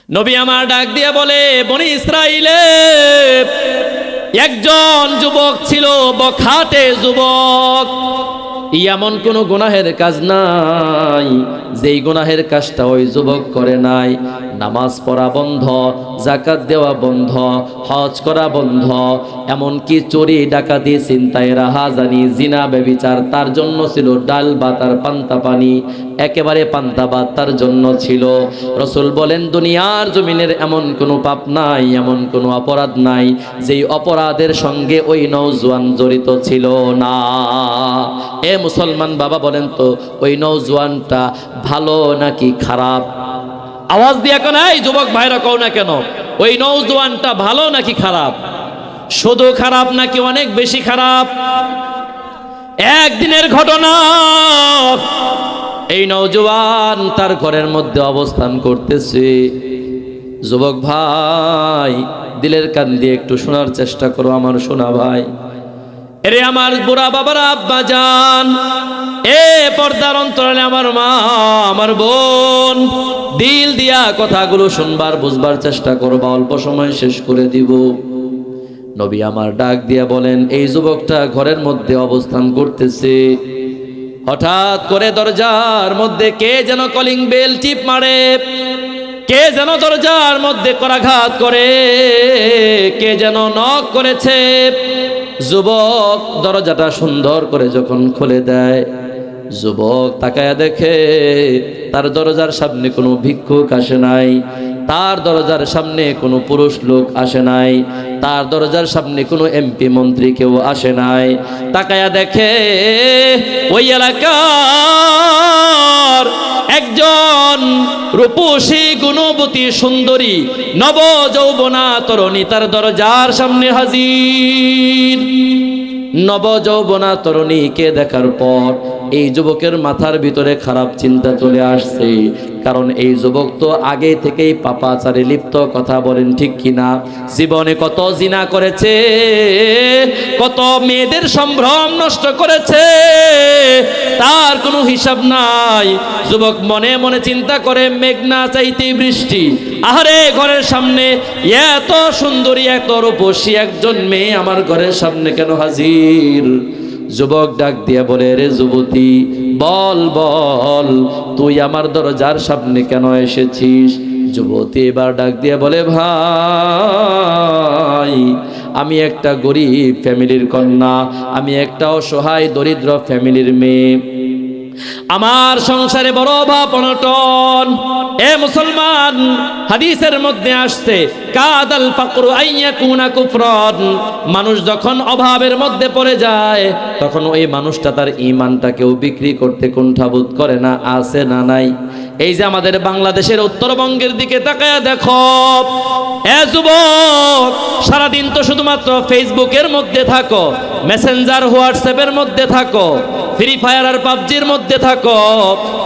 নবী আমার ডাক দিয়ে বলে, বনি ইসরাইলে একজন যুবক ছিল, বখাটে যুবক। এমন কোন গুনাহের কাজ নাই যেই গুনাহের কাজটা ওই যুবক করে নাই। নামাজ পড়া বন্ধ, যাকাত দেওয়া বন্ধ, হজ করা বন্ধ, এমনকি চুরি ডাকাতি ছিনতাই রাহাজানি জিনা ব্যভিচার তার জন্য ছিল ডাল ভাত আর পান্তা পানি, একেবারে পান্তা ভাত তার জন্য ছিল। রাসূল বলেন, দুনিয়ার জমিনের এমন কোনো পাপ নাই, এমন কোনো অপরাধ নাই যেই অপরাধের সঙ্গে ওই নওজোয়ান জড়িত ছিল না। এ মুসলমান বাবা বলেন তো, ওই নওজোয়ানটা ভালো নাকি খারাপ? আওয়াজ দিয়া কেন, এই যুবক ভাইরা কও না কেন, ওই নওজোয়ানটা ভালো নাকি খারাপ? শুধু খারাপ নাকি অনেক বেশি খারাপ? একদিনের ঘটনা, এই নওজোয়ান তার ঘরের মধ্যে অবস্থান করতেছে। যুবক ভাই, দিলের কান দিয়ে একটু শোনার চেষ্টা করো আমার সোনা ভাই। এরে আমার বুড়া বাবারা, আব্বা জান, এ পর্দার অন্তরালে আমার মা, আমার বোন, দিল দিয়া কথাগুলো শুনবার বুঝবার চেষ্টা করবা, অল্প সময় শেষ করে দিব। নবী আমার ডাক দিয়া বলেন, এই যুবকটা ঘরের মধ্যে অবস্থান করতেছে। হঠাৎ করে দরজার মধ্যে কে যেন কলিং বেল টিপ মারে, কে যেন দরজার মধ্যে করাঘাত করে, কে যেন নক করেছে। যুবক দরজাটা সুন্দর করে যখন খুলে দেয়, যুবক তাকায়া দেখে তার দরজার সামনে কোনো ভিক্ষুক আসে নাই, তার দরজার সামনে কোনো পুরুষ লোক আসে নাই, তার দরজার সামনে কোনো এমপি মন্ত্রী কেউ আসে নাই। তাকায়া দেখে ওই এলাকার একজন রূপসী গুণবতী সুন্দরী নবযৌবনা তরুণী তার দরজার সামনে হাজির। নবযৌবনা তরুণীকে দেখার পর এই যুবকের মাথার ভিতরে খারাপ চিন্তা চলে আসছে, কারণ এই যুবক তো আগে থেকেই পাপাচারে লিপ্ত, কথা বলেন ঠিক কিনা? জীবনে কত জিনা করেছে, কত মেয়েদের সম্ভ্রম নষ্ট করেছে, তার কোনো হিসাব নাই। যুবক মনে মনে চিন্তা করে, মেঘনা চাইতে বৃষ্টি, আহারে ঘরের সামনে এত সুন্দরী এত রূপসী একজন মেয়ে আমার ঘরের সামনে কেন হাজির? যুবক ডাক দিয়ে বলে, রে যুবতী, বল বল, তুই আমার দরজার সামনে কেন এসেছিস? যুবতী এবার ডাক দিয়ে বলে, ভাই, আমি একটা গরিব ফ্যামিলির কন্যা, আমি একটা অসহায় দরিদ্র ফ্যামিলির মেয়ে, আমার সংসারে বড় অভাব অনটন। এ মুসলমান, হাদিসের মধ্যে আসছে, কাদাল ফাকরু আইয়াকুনা কুফরান, মানুষ যখন অভাবের মধ্যে পড়ে যায় তখন ওই মানুষটা তার ঈমানটাকেও বিক্রি করতে কুণ্ঠাবোধ করে না, আছে না নাই? এই যে আমাদের বাংলাদেশের উত্তরবঙ্গের দিকে তাকায়া দেখো, এ যুবক, সারাদিন তো শুধুমাত্র ফেসবুকের মধ্যে থাকো, মেসেঞ্জার হোয়াটসঅ্যাপের মধ্যে থাকো, ফ্রি ফায়ার আর পাবজির মধ্যে থাকো,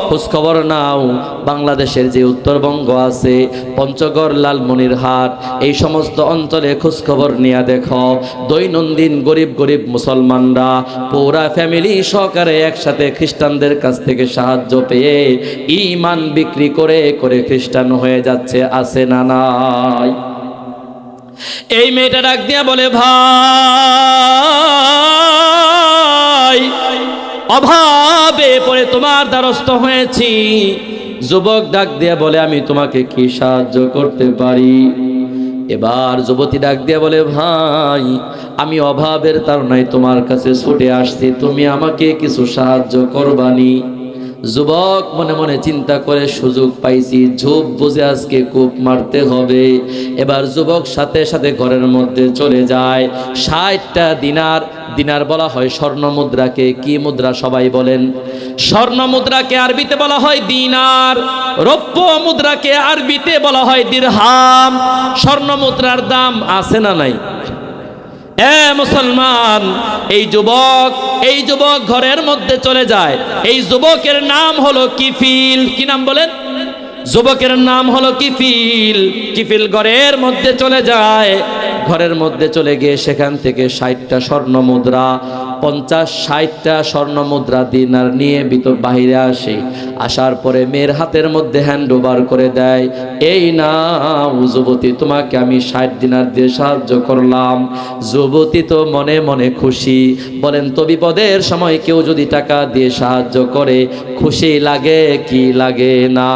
খোঁজখবর নাও বাংলাদেশের যে উত্তরবঙ্গ আছে, পঞ্চগড়, লালমনিরহাট, এই সমস্ত অঞ্চলে খোঁজখবর নিয়ে দেখো, দৈনন্দিন গরিব গরিব মুসলমানরা পুরা ফ্যামিলি সহকারে একসাথে খ্রিস্টানদের কাছ থেকে সাহায্য পেয়ে ঈমান বিক্রি করে করে খ্রিস্টান হয়ে যাচ্ছে, আছে না নাই? এই মেয়েটা ডাক দিয়া বলে, ভাই, অভাবে পড়ে তোমার দ্বারস্থ হয়েছি। যুবক ডাক দিয়ে বলে, আমি তোমাকে কি সাহায্য করতে পারি? এবার যুবতী ডাক দিয়ে বলে, ভাই, আমি অভাবের তাড়নায় তোমার কাছে ছুটে আসছি, তুমি আমাকে কিছু সাহায্য করবানি? যুবক মনে মনে চিন্তা করে, সুযোগ পাইছি, ঝোপ বুঝে আজকে কূপ মারতে হবে। এবার যুবক সাথে সাথে ঘরের মধ্যে চলে যায়। 60টা দিনার, দিনার বলা হয় স্বর্ণ মুদ্রাকে, কি মুদ্রা সবাই বলেন? স্বর্ণ মুদ্রাকে আরবিতে বলা হয় দিনার, রৌপ্য মুদ্রাকে আরবিতে বলা হয় দিরহাম। স্বর্ণ মুদ্রার দাম আছে না নাই? এ মুসলমান, এই যুবক ঘরের মধ্যে চলে যায়। এই যুবকের নাম হলো কিফিল। কি নাম বলেন? যুবকের নাম হলো কিফিল। কিফিল ঘরের মধ্যে চলে যায়, ঘরের মধ্যে চলে গিয়ে সেখান থেকে 60টা স্বর্ণ মুদ্রা 50-60টা স্বর্ণ মুদ্রা দিনার নিয়ে বাহিরে আসে। আসার পরে মেয়ের হাতের মধ্যে হ্যান্ড ওভার করে দেয়, এই নাও যুবতী, তোমাকে আমি 60 দিনার দিয়ে সাহায্য করলাম। যুবতী তো মনে মনে খুশি। বলেন তো বিপদের সময় কেউ যদি টাকা দিয়ে সাহায্য করে খুশি লাগে কি লাগে না?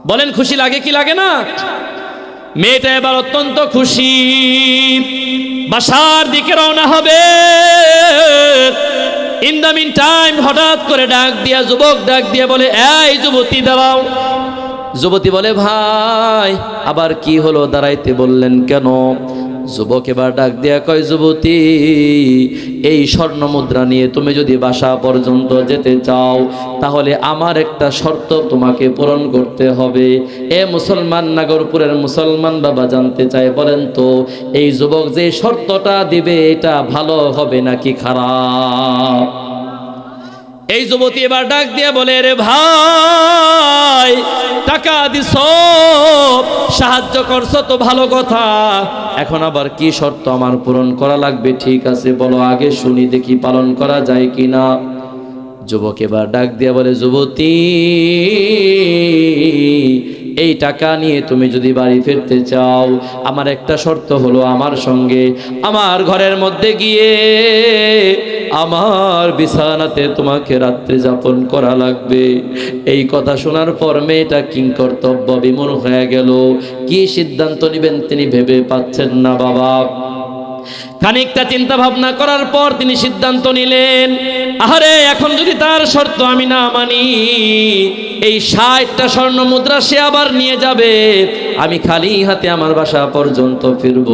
বলেন খুশি লাগে কি লাগে না? মেয়েটা এবার অত্যন্ত খুশি, বাসার দিকে রওনা হবে। ইন দ্য মিন টাইম হঠাৎ করে যুবক ডাক দিয়ে বলে, এই যুবতী দাঁড়াও। যুবতী বলে, ভাই আবার কি হলো, দাঁড়াইতে বললেন কেন? যুবক এবার ডাক দিয়া কয়, যুবতী এই স্বর্ণ মুদ্রা নিয়ে তুমি যদি বাসা পর্যন্ত যেতে চাও তাহলে আমার একটা শর্ত তোমাকে পূরণ করতে হবে। এ মুসলমান নাগরপুরের মুসলমান বাবা জানতে চায়, বলেন তো এই যুবক যে শর্তটা দিবে এটা ভালো হবে নাকি খারাপ? এই যুবতী এবার ডাক দিয়ে বলে, রে ভাই টাকা দিছ, সাহায্য করছো তো ভালো কথা, এখন আবার কি শর্ত আমার পূরণ করা লাগবে? ঠিক আছে বলো, আগে শুনি দেখি পালন করা যায় কিনা। যুবক এবার ডাক দিয়ে বলে, যুবতী এই টাকা নিয়ে তুমি যদি বাড়ি ফিরতে চাও আমার একটা শর্ত হলো, আমার সঙ্গে আমার ঘরের মধ্যে গিয়ে আমার বিছানাতে তোমাকে রাত্রি যাপন করা লাগবে। এই কথা শোনার পর মেয়েটা কিংকর্তব্য বিমূঢ় হয়ে গেল। কি সিদ্ধান্ত নেবেন তিনি ভেবে পাচ্ছেন না বাবা। খানিকটা চিন্তা ভাবনা করার পর তিনি সিদ্ধান্ত নিলেন, আরে এখন যদি তার শর্ত আমি না মানি, এই 60টা স্বর্ণ মুদ্রা সে আবার নিয়ে যাবে, আমি খালি হাতে আমার বাসা পর্যন্ত ফিরব।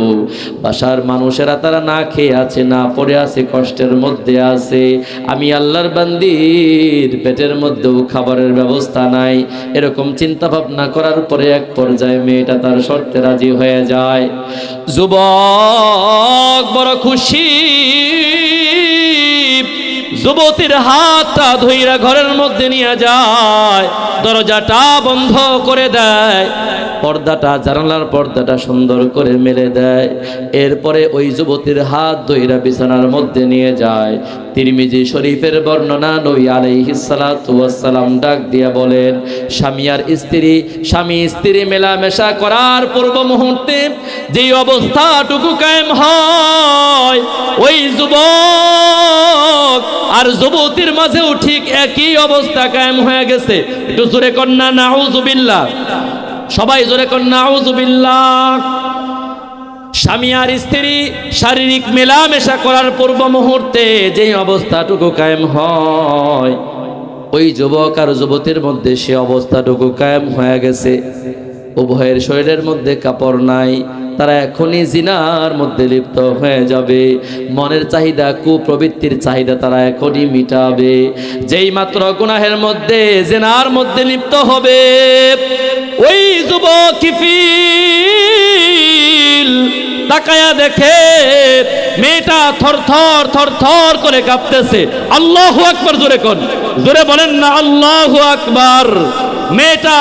বাসার মানুষেরা তারা না খেয়ে আছে, না পড়ে আছে, কষ্টের মধ্যে আছে। আমি আল্লাহর বান্দির পেটের মধ্যেও খাবারের ব্যবস্থা নাই। এরকম চিন্তা ভাবনা করার পরে এক পর্যায়ে মেয়েটা তার শর্তে রাজি হয়ে যায়। যুবক বড় খুশি, যুবতীর হাতটা ধইরা ঘরের মধ্যে নিয়ে যায়, দরজাটা বন্ধ করে দেয়, পর্দাটা জানালার পর্দাটা সুন্দর করে মেলে দেয়। এরপরে ওই যুবতীর হাত ধইরা বিছানার মধ্যে নিয়ে যায়। তিরমিজি শরীফের বর্ণনা, নবী আলাইহিস সালাতু ওয়াস সালাম ডাক দিয়া বলেন, স্বামী স্ত্রী মেলামেশা করার পূর্ব মুহূর্তে যে অবস্থাটুকু কায়েম হয়, ওই যুবক আর যুবতীর মাঝেও ঠিক একই অবস্থা কায়েম হয়ে গেছে। একটু জোরে কন্যা নাউযুবিল্লাহ, সবাই জোরে কন্যা নাউযুবিল্লাহ। স্বামী আর স্ত্রী শারীরিক মেলামেশা করার পূর্ব মুহূর্তে যে অবস্থাটুকু কায়েম হয়, ওই যুবক আর যুবতীর মধ্যে সে অবস্থাটুকু কায়েম হয়ে গেছে। উভয়ের শরীরের মধ্যে কাপড় নাই, তারা এখনই জিনার মধ্যে লিপ্ত হয়ে যাবে। মনের চাহিদা, কুপ্রবৃত্তির চাহিদা তারা এখনই মিটাবে। যেই মাত্র গুনাহের মধ্যে, জিনার মধ্যে লিপ্ত হবে, ওই যুবক কিফিল তাকায়া দেখে মেয়েটা থরথর থরথর করে কাঁপতেছে। আল্লাহু আকবার, জোরে কোন, জোরে বলেন না আল্লাহু আকবার। মেয়েটা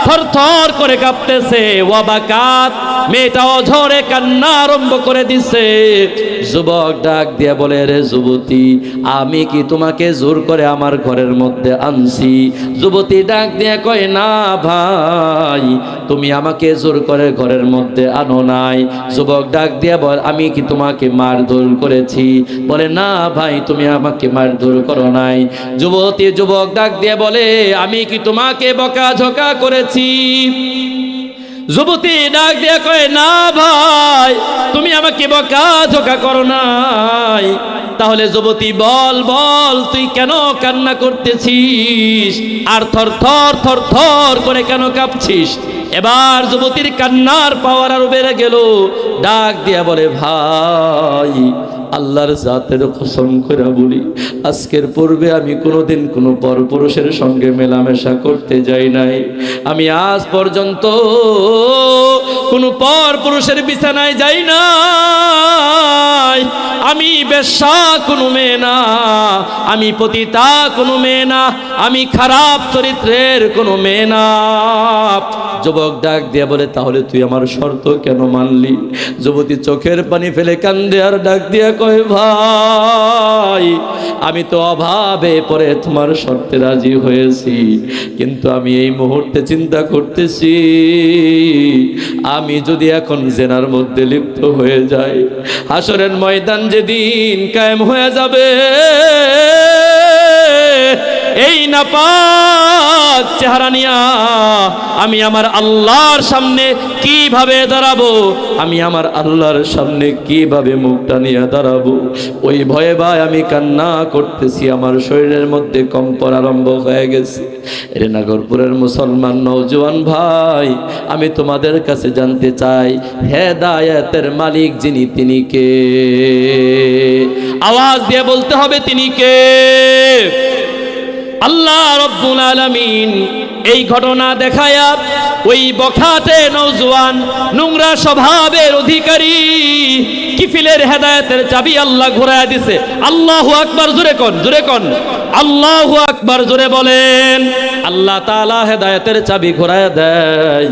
থরথর করে কাঁপতেছে, ওয়াবাকাত, মেয়েটা অঝরে কান্না আরম্ভ করে দিছে। যুবক ডাক দিয়া বলে, রে যুবতী, আমি কি তোমাকে জোর করে আমার ঘরের মধ্যে আনছি? যুবতী ডাক দিয়া কয়, না ভাই, তুমি আমাকে জোর করে ঘরের মধ্যে আনো নাই। যুবক ডাক দিয়া বল, আমি কি তোমাকে মারধর করেছি? বলে, না ভাই, তুমি আমাকে মারধর করো নাই। যুবক ডাক দিয়া বলে, আমি কি তোমাকে বকাঝকা করেছি? যুবতী ডাক দিয়ে কয়, না ভাই, তুমি আমাকে বকাঝকা করো নাই। তাহলে যুবতী বল তুই কেন কান্না করতেছিস আর থর থর থর থর করে কেন কাঁপছিস? এবার যুবতীর কান্নার পাওয়ার আরো বেড়ে গেল। ডাক দিয়া বলে, ভাই, আল্লাহর জাতের কসম করে বলি, আজকের পূর্বে আমি কোনোদিন কোনো পরপুরুষের সঙ্গে মেলামেশা করতে যাই নাই। আমি আজ পর্যন্ত কোনো পরপুরুষের বিছানায় যাই নাই। আমি বেশ্যা কোনো মেয়ে না, আমি পতিতা কোনো মেয়ে না, আমি খারাপ চরিত্রের কোনো মেয়ে না। যুবক ডাক দিয়ে বলে, তাহলে তুই আমার শর্ত কেন মানলি? যুবতী চোখের পানি ফেলে কান্দে আর ডাক দিয়ে কয়, ভাই আমি তো অভাবে পড়ে তোমার শর্তে রাজি হয়েছি, কিন্তু আমি এই মুহূর্তে চিন্তা করতেছি আমি যদি এখন জেনার মধ্যে লিপ্ত হয়ে যাই, হাসরের ময়দান যেদিন কায়েম হয়ে যাবে, এই নাপাক চেহারা নিয়া আমি আমার আল্লাহর সামনে কিভাবে দাঁড়াবো? আমি আমার আল্লাহর সামনে কিভাবে মুখটা নিয়ে দাঁড়াবো? ওই ভয়ে ভাই আমি কান্না করতেছি, আমার শরীরের মধ্যে কম্পন আরম্ভ হয়ে গেছে। এরে নাগরপুরের মুসলমান নওজোয়ান ভাই, আমি তোমাদের কাছে জানতে চাই, হেদায়েতের মালিক যিনি, তিনি কে? আওয়াজ দিয়ে বলতে হবে, তিনি কে? আল্লাহ রব্বুল আলামিন এই ঘটনা দেখায়া ওই বখাটে নওজোয়ান নোংরা স্বভাবের অধিকারী কিফিলের হেদায়েতের চাবি আল্লাহ ঘুরায়া দিছে। আল্লাহু আকবার, জোরে কোন, জোরে কোন, আল্লাহু আকবার, জোরে বলেন। আল্লাহ তাআলা হেদায়েতের চাবি ঘুরায়া দেয়।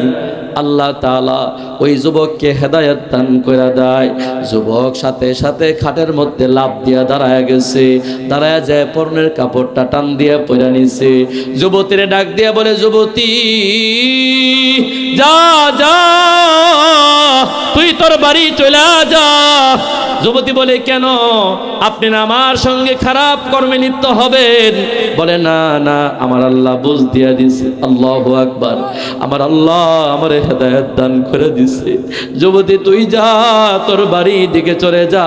আল্লাহ তাআলা ওই যুবককে হেদায়েত দান করে দেয়। যুবক সাথে সাথে খাটের মধ্যে লাফ দিয়া দাঁড়ায় গেছে, দাঁড়ায় যায় পরনের কাপড়টা টান দিয়ে পরে নিছে। যুবতীর ডাক দিয়া বলে, যুবতী যা যা, তুই তোর বাড়ি চলে যা। যুবতী বলে, কেন? আপনি না আমার সঙ্গে খারাপ কর্মে লিপ্ত হবেন? বলে, না না, আমার আল্লাহ বুঝ দিয়া দিছে। আল্লাহু আকবার, আমার আল্লাহ আমার হেদায়েত দান করে দিছে। যুবতী তুই যা, তোর বাড়ির দিকে চলে যা।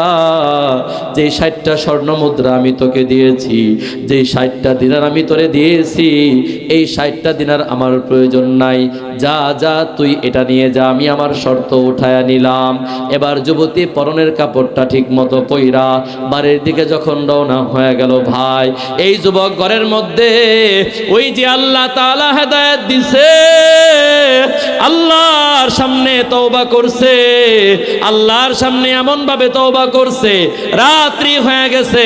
যে 60টা স্বর্ণ মুদ্রা আমি তোকে দিয়েছি, যে 60টা দিনার আমি তোরে দিয়েছি, এই 60টা দিনার আমার প্রয়োজন নাই। যা যা, তুই এটা নিয়ে যা, আমি আমার শর্ত উঠায়া নিলাম। এবার যুবতী পরনের কাপড়টা ঠিক মতো পইরা বাড়ির দিকে যখন রওনা হয়ে গেল, ভাই এই যুবক ঘরের মধ্যে ওই যে আল্লাহ তাআলা হেদায়েত দিছে, আল্লাহর সামনে তওবা করছে, আল্লাহর সামনে এমন ভাবে তওবা করছে, রাত্রি হয়ে গেছে,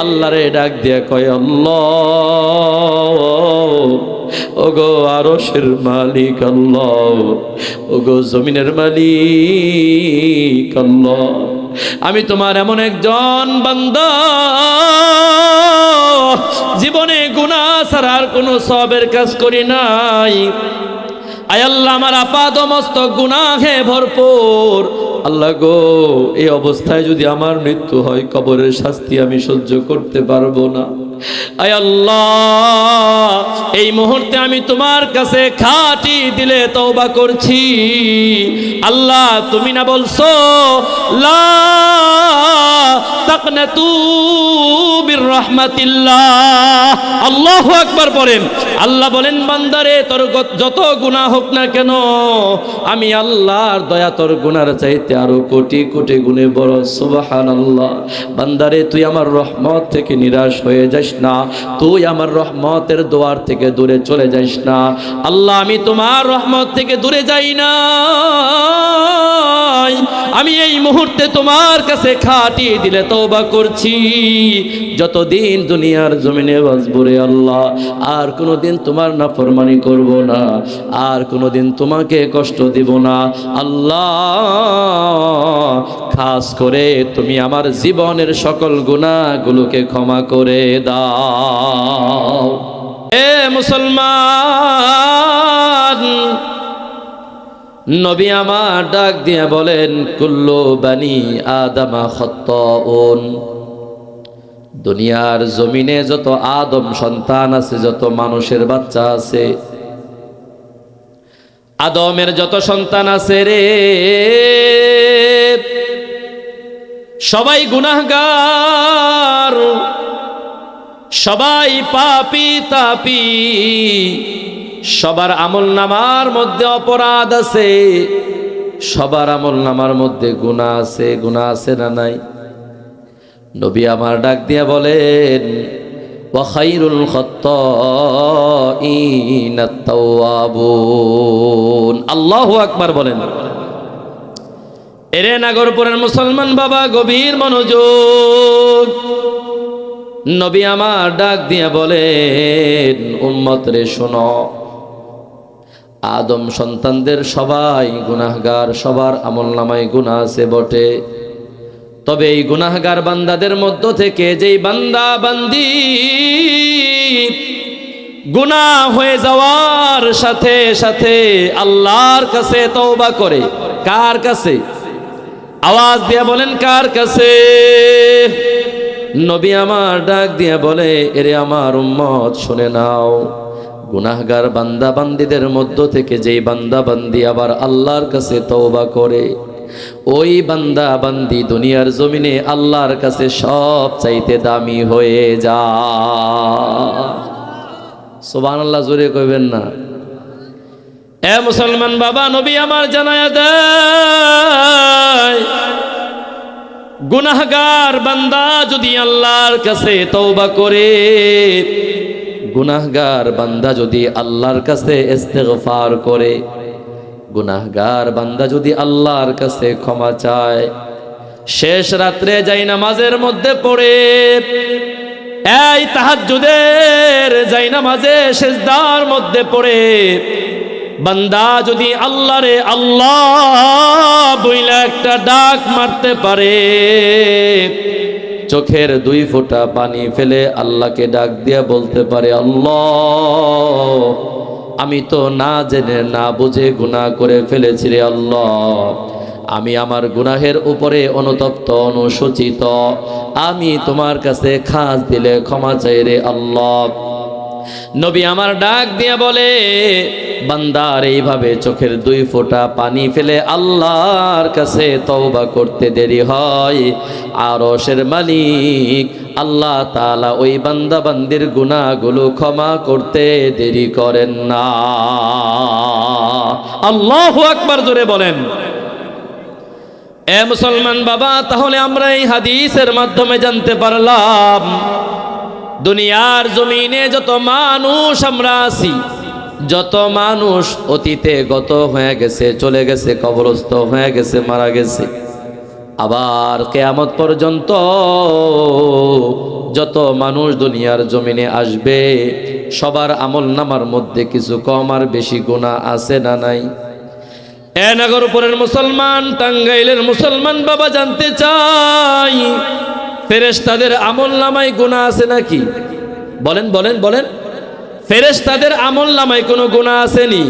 আল্লাহরে ডাক দিয়ে কয়, আল্লাহ ওগো আরশের মালিক আল্লাহ, ওগো জমিনের মালিক আল্লাহ, আমি তোমার এমন একজন বান্দা, জীবনে গুনাহ ছাড়া আর কোনো সওয়াবের কাজ করি নাই। আয় আল্লাহ, আমার আপাদ মস্তক গুনাহে ভরপুর। আল্লাহ গো, এই অবস্থায় যদি আমার মৃত্যু হয়, কবরের শাস্তি আমি সহ্য করতে পারবো না। আয় আল্লাহ, এই মুহূর্তে আমি তোমার কাছে খাঁটি দিলে তওবা করছি। আল্লাহ, তুমি না বলছো লা তাকনাতু বির রাহমাতিল্লাহ? আল্লাহু আকবার বলেন। আল্লাহ বলেন, বান্দারে তোর যত গুনাহ হোক না কেন, আমি আল্লাহর দয়া তোর গুনার চাইতে আরো কোটি কোটি গুণে বড়। সুবহানাল্লাহ। বান্দারে তুই আমার রহমত থেকে নিরাশ হয়ে যাস না, তুই আমার রহমতের দোয়ার থেকে দূরে চলে যাস না। আল্লাহ, আমি তোমার রহমত থেকে দূরে যাই না, আমি এই মুহূর্তে তোমার কাছে খাঁটি দিলে তওবা করছি। যতদিন দুনিয়ার জমিনে বাঁচব রে আল্লাহ, আর কোনোদিন তোমার নাফরমানি করব না, আর কোনোদিন তোমাকে কষ্ট দিব না। আল্লাহ, খাস করে তুমি আমার জীবনের সকল গুনাহগুলোকে ক্ষমা করে দাও। হে মুসলমান, নবী আমার ডাক দিয়ে বলেন, কুল্লু বানি আদমা খাত্তাউন। দুনিয়ার জমিনে যত আদম সন্তান আছে, যত মানুষের বাচ্চা আছে, আদমের যত সন্তান আছে রে, সবাই গুনাহগার, সবাই পাপী তাপী, সবার আমল নামার মধ্যে অপরাধ আছে, সবার আমল নামার মধ্যে গুনাহ আছে। গুনাহ আছে না নাই? নবী আমার ডাক দিয়ে বলেন, ওয়া খায়রুল খাত্তাইনা আত-তাওয়াবুন। আল্লাহু আকবার বলেন। এরে নাগরপুরের মুসলমান বাবা, গভীর মনোযোগ। নবী আমার ডাক দিয়ে বলেন, উম্মত রে শোনো, আদম সন্তানদের সবাই গুনাহগার, সবার আমলনামায় গুনাহ আছে বটে। তবে এই গুনাহগার বান্দাদের মধ্য থেকে যেই বান্দা বান্দি গুনাহ হয়ে যাওয়ার সাথে সাথে আল্লাহর কাছে তওবা করে, কার কাছে? আওয়াজ দিয়ে বলেন, কার কাছে? নবী আমার ডাক দিয়ে বলে, এরে আমার উম্মত শুনে নাও, গুনাহগার বান্দা বান্দিদের মধ্য থেকে যেই বান্দা বান্দি আবার আল্লাহর কাছে তওবা করে, ওই বান্দা বান্দি দুনিয়ার জমিনে আল্লাহর কাছে সব চাইতে দামি হয়ে যায়। সুবহানাল্লাহ, জোরে কইবেন না? এ মুসলমান বাবা, নবী আমার জানায়া দেয়, গুনাহগার বান্দা যদি আল্লাহর কাছে তওবা করে, গুনাহগার বান্দা যদি আল্লাহর কাছে ইস্তেগফার করে, গুনাহগার বান্দা যদি আল্লাহর কাছে ক্ষমা চায়, শেষ রাত্রে যাই নামাজের মধ্যে পড়ে, এই তাহাজ্জুদের যাই নামাজে সিজদার মধ্যে পড়ে বান্দা যদি আল্লাহরে আল্লাহ বইলা একটা ডাক মারতে পারে, চোখের 2 ফোঁটা পানি ফেলে আল্লাহকে ডাক দিয়া বলতে পারে, আল্লাহ আমি তো না জেনে না বুঝে গুনাহ করে ফেলেছি রে আল্লাহ, আমি আমার গুনাহের উপরে অনুতপ্ত অনুশোচিত, আমি তোমার কাছে খাস দিলে ক্ষমা চাই রে আল্লাহ। নবী আমার ডাক দিয়ে বলে, বান্দার এইভাবে চোখের 2 ফোঁটা পানি ফেলে আল্লাহর কাছে তওবা করতে দেরি হয়, আরশের মালিক আল্লাহ তাআলা ওই বান্দা বান্দির গুনাহগুলো ক্ষমা করতে দেরি করেন না। আল্লাহু আকবার, জোরে বলেন। এ মুসলমান বাবা, তাহলে আমরা এই হাদিসের মাধ্যমে জানতে পারলাম, দুনিয়ার জমিনে যত মানুষ আমরা আছি, যত মানুষ অতীতে গত হয়ে গেছে, চলে গেছে, কবরস্থ হয়ে গেছে, মারা গেছে, আবার কিয়ামত পর্যন্ত যত মানুষ দুনিয়ার জমিনে আসবে, সবার আমলনামার মধ্যে কিছু কম আর বেশি গুনাহ আছে না নাই? এ নাগরপুরের মুসলমান, টাঙ্গাইলের মুসলমান বাবা, জানতে চাই, ফেরেশতাদের আমলনামায় গুনাহ আছে নাকি? বলেন বলেন বলেন, ফেরেশতাদের আমলনামায় কোনো গুনাহ আসেনি?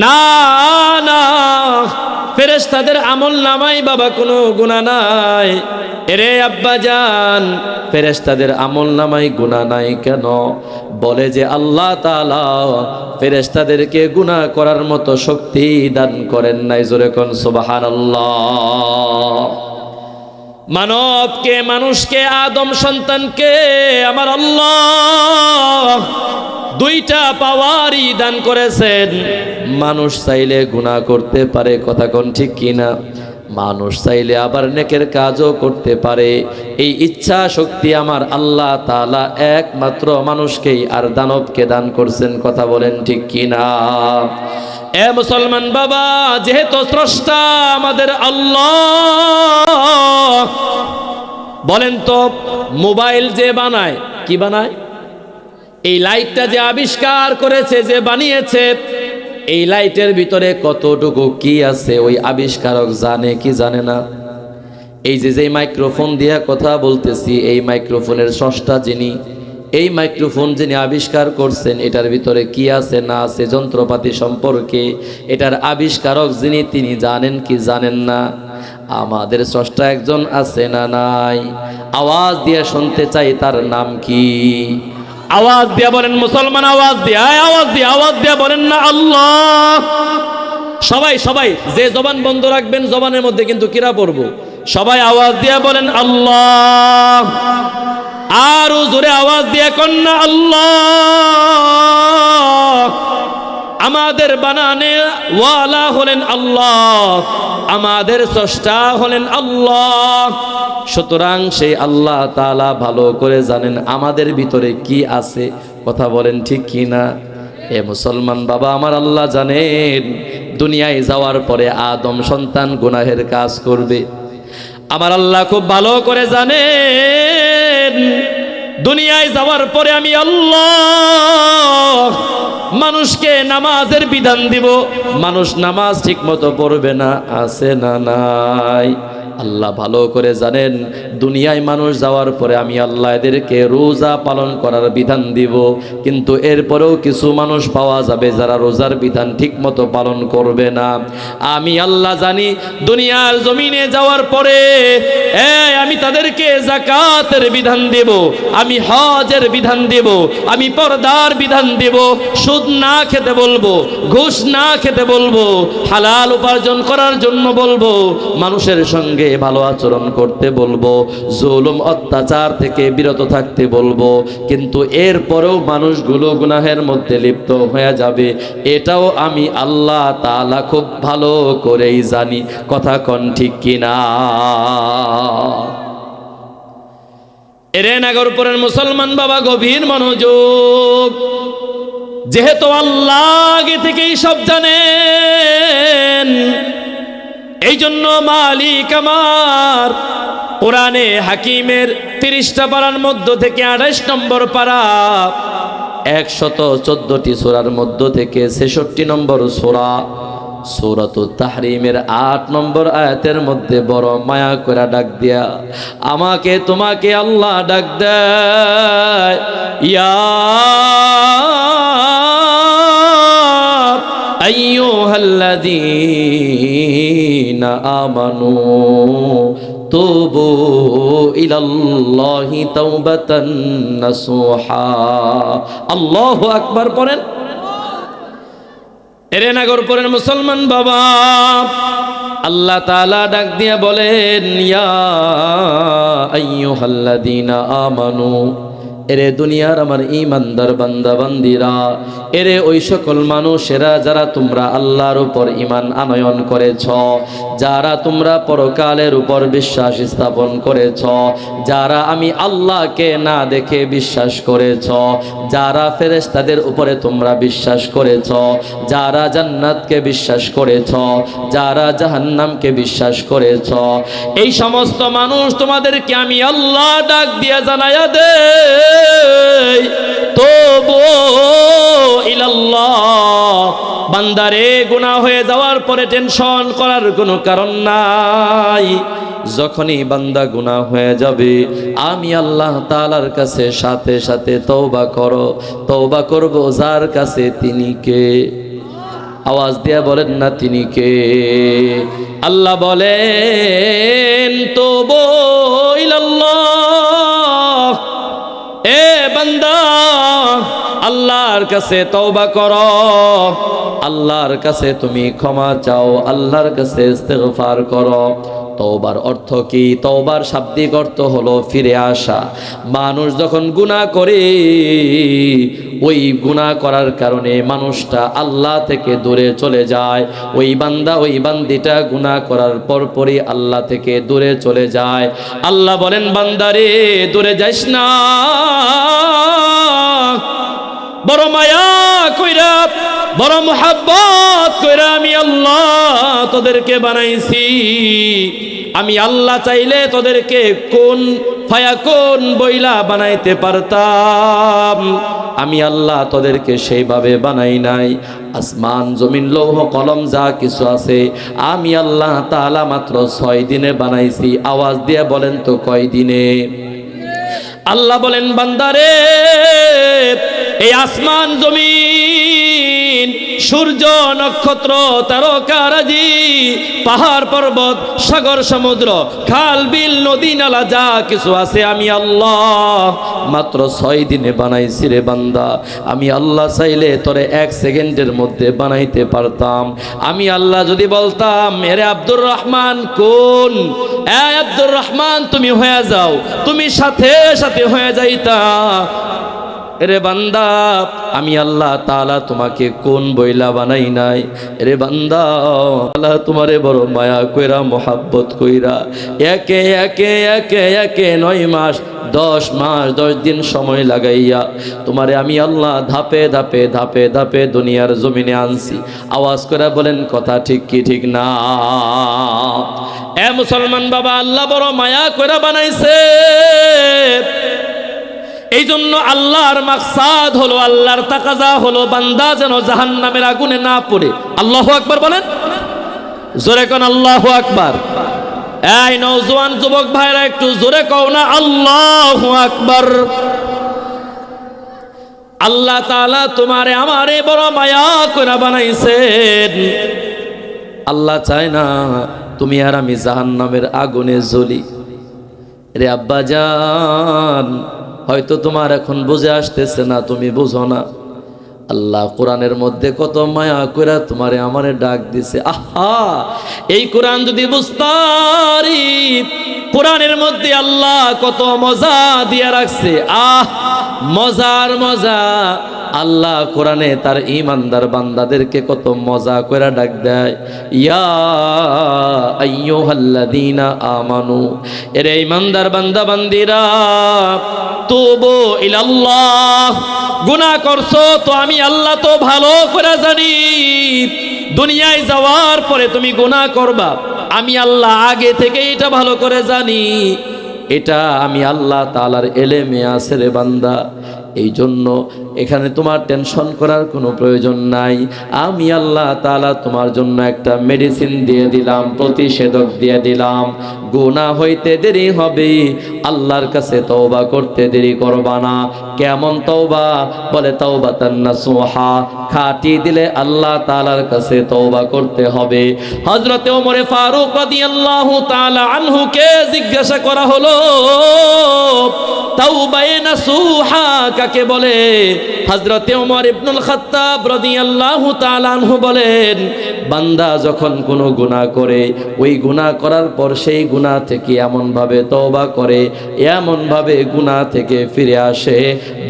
না না, ফেরেশতাদের আমলনামায় বাবা কোনো গুনাহ নাই। এরে আব্বা জান, ফেরেশতাদের আমলনামায় গুনাহ নাই কেন? বলে যে আল্লাহ তাআলা ফেরেশতাদেরকে গুনাহ করার মতো শক্তি দান করেন নাই। জোরে কোন সুবহানাল্লাহ। মানবকে, মানুষকে, আদম সন্তানকে আমার আল্লাহ 2টা পাওয়ারই দান করেছেন। মানুষ চাইলে গুনাহ করতে পারে, কথা কোন ঠিক কিনা? মানুষ চাইলে আবার নেকের কাজও করতে পারে। এই ইচ্ছা শক্তি আমার আল্লাহ তাআলা একমাত্র মানুষকেই আর দানবকে দান করছেন, কথা বলেন ঠিক কিনা? এ মুসলমান বাবা, যেহেতু স্রষ্টা আমাদের আল্লাহ, বলেন তো মোবাইল যে বানায়, কি বানায়? এই লাইটটা যে আবিষ্কার করেছে, যে বানিয়েছে, এই লাইটের ভিতরে কতটুকু কি আছে ওই আবিষ্কারক জানে কি জানে না? এই যে মাইক্রোফোন দিয়ে কথা বলতেছি, এই মাইক্রোফোনের স্রষ্টা যিনি, এই মাইক্রোফোন যিনি আবিষ্কার করছেন, এটার ভিতরে কি আছে না আছে যন্ত্রপাতি সম্পর্কে এটার আবিষ্কারক যিনি, তিনি জানেন কি জানেন না? আমাদের স্রষ্টা একজন আছে না নাই? আওয়াজ দিয়ে শুনতে চাই, তার নাম কি? আওয়াজ দিয়া বলেন মুসলমান, আওয়াজ দিয়া, আওয়াজ দিয়া, আওয়াজ দিয়া বলেন না আল্লাহ। সবাই সবাই যে জবান বন্ধ রাখবেন, জবানের মধ্যে কিন্তু কিরা পড়বো। সবাই আওয়াজ দিয়া বলেন আল্লাহ। আরো জোরে আওয়াজ দিয়া কন্যা আল্লাহ। আমাদের বানানে ওয়ালা হলেন আল্লাহ, আমাদের স্রষ্টা হলেন আল্লাহ। সুতরাং সেই আল্লাহ তাআলা ভালো করে জানেন আমাদের ভিতরে কি আছে, কথা বলেন ঠিক কি না? এ মুসলমান বাবা, আমার আল্লাহ জানেন দুনিয়ায় যাওয়ার পরে আদম সন্তান গুনাহের কাজ করবে। আমার আল্লাহ খুব ভালো করে জানেন, দুনিয়ায় যাওয়ার পরে আমি আল্লাহ মানুষকে নামাজের বিধান দিব। মানুষ নামাজ ঠিক মতো পড়বে না, আছে না নাই? আল্লাহ ভালো করে জানেন, দুনিয়ায় মানুষ যাওয়ার পরে আমি আল্লাহ এদেরকে রোজা পালন করার বিধান দিব। কিন্তু এরপরেও কিছু মানুষ পাওয়া যাবে যারা রোজার বিধান ঠিক মতো পালন করবে না। আমি আল্লাহ জানি দুনিয়ার জমিনে যাওয়ার পরে আমি তাদেরকে যাকাতের বিধান দেব, আমি হজের বিধান দেব, আমি পর্দার বিধান দেব, সুদ না খেতে বলবো, ঘুষ না খেতে বলবো, হালাল উপার্জন করার জন্য বলবো, মানুষের সঙ্গে ভালো আচরণ করতে বলবো, জুলুম অত্যাচার থেকে বিরত থাকতে বলবো। কিন্তু এরপরেও মানুষগুলো গুনাহের মধ্যে লিপ্ত হয়ে যাবে, এটাও আমি আল্লাহ তাআলা খুব ভালো করেই জানি। কথা কোন ঠিক কিনা? এরে নাগরপুরের মুসলমান বাবা, গভীর মনোযোগ। যেহেতু আল্লাহ আগে থেকেই সব জানেন, এই জন্য মালিক আমার কোরআনে হাকিমের 30টা পারার মধ্য থেকে 28 নম্বর পারা, 114টি সূরার মধ্য থেকে 66 নম্বর সূরা সূরাতুত তাহরিমের 8 নম্বর আয়াতের মধ্যে বড় মায়া করে ডাক দিয়া আমাকে তোমাকে আল্লাহ ডাক দেয়, ইয়া আইয়ুহাল্লাযীনা আমানু তুবু ইলাল্লাহি তাওবাতান নাসুহা। আল্লাহু আকবার পড়েন। এরে নাগরপুরের মুসলমান বাবা, আল্লাহ তাআলা ডাক দিয়ে বলেন, ইয়া আইয়ুহাল্লাযীনা আমানু, এরে দুনিয়ার আমার ঈমানদার বান্দা বান্দিরা, এরে ওই সকল মানুষেরা যারা তোমরা আল্লাহর উপর ঈমান আনয়ন করেছ, যারা তোমরা পরকালের উপর বিশ্বাস স্থাপন করেছ, যারা আমি আল্লাহকে না দেখে বিশ্বাস করেছ, যারা ফেরেশতাদের উপরে তোমরা বিশ্বাস করেছ, যারা জান্নাতকে বিশ্বাস করেছ, যারা জাহান্নামকে বিশ্বাস করেছ, এই সমস্ত মানুষ তোমাদেরকে আমি আল্লাহ ডাক দিয়ে জানায়া দেই, তবু ইলাল্লাহ, বান্দারে গুনাহ হয়ে যাওয়ার পরে টেনশন করার কোনো কারণ নাই। যখনই বান্দা গুনাহ হয়ে যাবে আমি আল্লাহ তাআলার কাছে সাথে সাথে তওবা করো। তওবা করব যার কাছে, তিনি কে? আওয়াজ দিয়ে বলেন না, তিনি কে? আল্লাহ বলেন, তওবা ইলাল্লাহ, এ বান্দা আল্লাহর কাছে তওবা করো, আল্লাহর কাছে তুমি ক্ষমা চাও, আল্লাহর কাছে ইস্তেগফার করো। তওবার অর্থ কি? তওবার শাব্দিক অর্থ হলো ফিরে আসা। মানুষ যখন গুনাহ করে, ওই গুনাহ করার কারণে মানুষটা আল্লাহ থেকে দূরে চলে যায়। ওই বান্দা ওই বান্দিটা গুনাহ করার পরপরই আল্লাহ থেকে দূরে চলে যায়। আল্লাহ বলেন, বান্দারে দূরে যাইস না, বড় মায়া কইরা বড় মুহাব্বত কইরা আমি আল্লাহ তোদেরকে বানাইছি। আমি আল্লাহ চাইলে তোদেরকে কোন ফায়াকুন বইলা বানাইতে পারতাম, আমি আল্লাহ তোদেরকে সেইভাবে বানাই নাই। আসমান জমিন লৌহ কলম যা কিছু আছে আমি আল্লাহ তাআলা মাত্র 6 দিনে বানাইছি। আওয়াজ দিয়ে বলেন তো কয় দিনে? আল্লাহ বলেন, বান্দারে এই আসমান জমিন, সূর্য নক্ষত্র তারকারাজি, পাহাড় পর্বত সাগর সমুদ্র খাল বিল নদী নালা যা কিছু আছে আমি আল্লাহ মাত্র 6 দিনে বানাইছি রে বান্দা। আমি আল্লাহ চাইলে তোরে 1 সেকেন্ডের মধ্যে বানাইতে পারতাম। আমি আল্লাহ যদি বলতাম, এরে আব্দুর রহমান কোন, আব্দুর রহমান তুমি হয়ে যাও, তুমি সাথে সাথে হয়ে যাইতা। রে বান্দা আমি আল্লাহ তাআলা তোমাকে কোন বইলা বানাই নাই, রে বান্দা আল্লাহ তোমারে বড় মায়া কইরা মোহাব্বত কইরা একে একে একে একে 9 মাস 10 মাস 10 দিন সময় লাগাইয়া তোমারে আমি আল্লাহ ধাপে ধাপে ধাপে ধাপে দুনিয়ার জমিনে আনছি। আওয়াজ করে বলেন কথা ঠিক কি ঠিক না? এ মুসলমান বাবা, আল্লাহ বড় মায়া কইরা বানাইছে। এই জন্য আল্লাহর মাকসাদ হলো, আল্লাহর তাকাজা হলো বান্দা যেন জাহান্নামের আগুনে না পড়ে। আল্লাহু আকবার বলেন, জোরে কোন আল্লাহু আকবার। এই নওজোয়ান যুবক ভাইরা একটু জোরে কও না আল্লাহু আকবার। আল্লাহ তাআলা তোমারে আমারে বড় মায়া করে বানাইছেন। আল্লাহ চায় না তুমি আর আমি জাহান্নামের আগুনে জ্বলি। রে আব্বা জান, হয়তো তোমার এখন বুঝে আসতেছে না, তুমি বুঝো না। আল্লাহ কোরআনের মধ্যে কত মায়া করে তোমারে আমারে ডাক দিছে। আহা, এই কোরআন যদি বুঝতারি, কোরআনের মধ্যে আল্লাহ কত মজা দিয়া রাখছে। মজার মজা। আল্লাহ কোরআনে তার ঈমানদার বান্দাদেরকে কত মজা করে ডাক দেয়। ইয়া আইয়ুহাল্লাযীনা আমানু, এরে ঈমানদার বান্দা বান্দিরা, তুবু ইলাল্লাহ। গুনাহ করছো তো আমি আল্লাহ তো ভালো করে জানি। দুনিয়ায় যাওয়ার পরে তুমি গুনাহ করবা, আমি আল্লাহ আগে থেকে এটা ভালো করে জানি। এটা আমি আল্লাহ তাআলার এলেমে আছে রে বান্দা। এই জন্য এখানে তোমার টেনশন করার কোনো প্রয়োজন নাই। আমি আল্লাহ তাআলা তোমার জন্য একটা মেডিসিন দিয়ে দিলাম, প্রতিষেধক দিয়ে দিলাম। গুনাহ হইতে দেরি হবে, আল্লাহর কাছে তওবা করতে দেরি করবা না। কেমন তওবা? বলে তাওবাতান নাসুহা, খাঁটি দিলে আল্লাহ তাআলার কাছে তওবা করতে হবে। হযরতে ওমর ফারুক রাদিয়াল্লাহু তাআলা আনহুকে জিজ্ঞাসা করা হলো, তাওবায়ে নাসুহা কাকে বলে? হযরতে ওমর ইবনুল খাত্তাব রাদিয়াল্লাহু তাআলা আনহু বলেন, বান্দা যখন কোনো গুনাহ করে, ওই গুনাহ করার পর সেই গুনাহ থেকে এমনভাবে তওবা করে, এমনভাবে গুনাহ থেকে ফিরে আসে,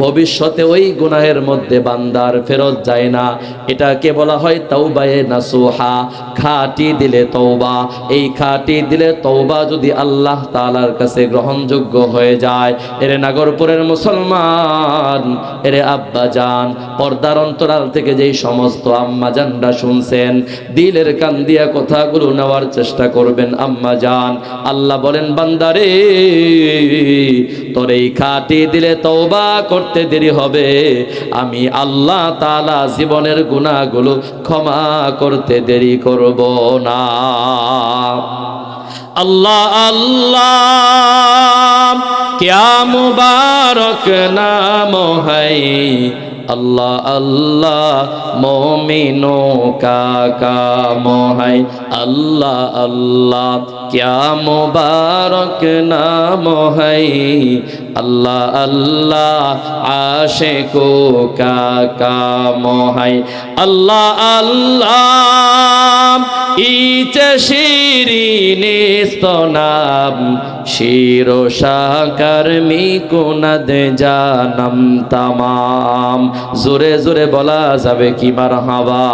ভবিষ্যতে ওই গুনাহের মধ্যে বান্দার ফেরত যায় না। এটাকে বলা হয় তাওবায়ে নাসুহা, খাঁটি দিলে তওবা। এই খাঁটি দিলে তওবা যদি আল্লাহ তাআলার কাছে গ্রহণযোগ্য হয়ে যায়, এরে নাগরপুরের মুসলমান, এরে আব্বা জান, পর্দার অন্তরাল থেকে যেই সমস্ত আম্মা জানরা শুনছেন, দিলের কান দিয়া কথাগুলো নেওয়ার চেষ্টা করবেন আম্মা জান। আল্লাহ বলেন, বান্দারে তোর এই খাঁটি দিলে তওবা করতে দেরি হবে, আমি আল্লাহ তাআলা জীবনের গুনাহগুলো ক্ষমা করতে দেরি করব না। আল্লাহ আল্লাহ क्या मुबारक नाम है, अल्लाह अल्लाह मोमिनों का काम है। अल्लाह अल्लाह क्या मुबारक नाम है, अल्लाह अल्लाह आशिकों का काम है। अल्लाह अल्लाह इचे शिरीनिस्त नाम शिरो शाकर मिकुनद जानम तमाम। জোরে জোরে বলা যাবে কি মারহাবা?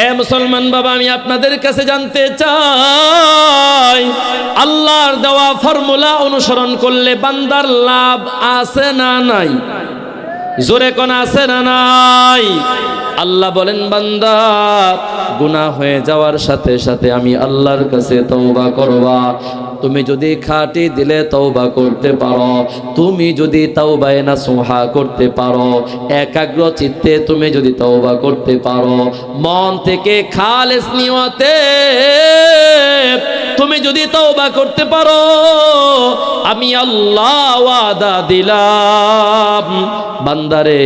এ মুসলমান বাবা, আমি আপনাদের কাছে জানতে চাই, আল্লাহর দেওয়া ফর্মুলা অনুসরণ করলে বান্দার লাভ আছে না নাই? জোরে কোন আছে না নাই? আল্লাহ বলেন, বান্দা গুনাহ হয়ে যাওয়ার সাথে সাথে আমি আল্লাহর কাছে তওবা করবা। তুমি যদি খাঁটি দিলে তওবা করতে পারো, তুমি যদি তাওবায়ে নাসুহা করতে পারো, একাগ্র চিত্তে তুমি যদি তওবা করতে পারো, মন থেকে খালেস নিয়তে তুমি যদি তওবা করতে পারো, আমি আল্লাহ ওয়াদা দিলাম, বান্দারে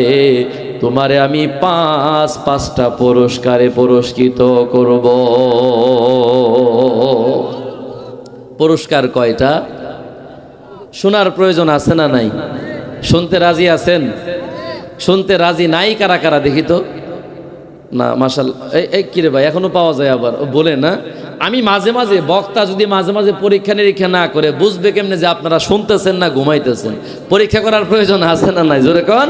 তোমারে আমি 5টা পুরস্কারে পুরস্কৃত করব। পুরস্কার কয়টা? শোনার প্রয়োজন আছে না নাই? শুনতে রাজি আছেন? শুনতে রাজি নাই কারা কারা দেখি তো? না মাশাআল্লাহ, এই কিরে ভাই এখনো পাওয়া যায় আবার বলে না। আমি মাঝে মাঝে বক্তা যদি মাঝে মাঝে পরীক্ষা নিরীক্ষা না করে বুঝবে কেমনে যে আপনারা শুনতেছেন না ঘুমাইতেছেন? পরীক্ষা করার প্রয়োজন আছে না নাই? জোরে কোন।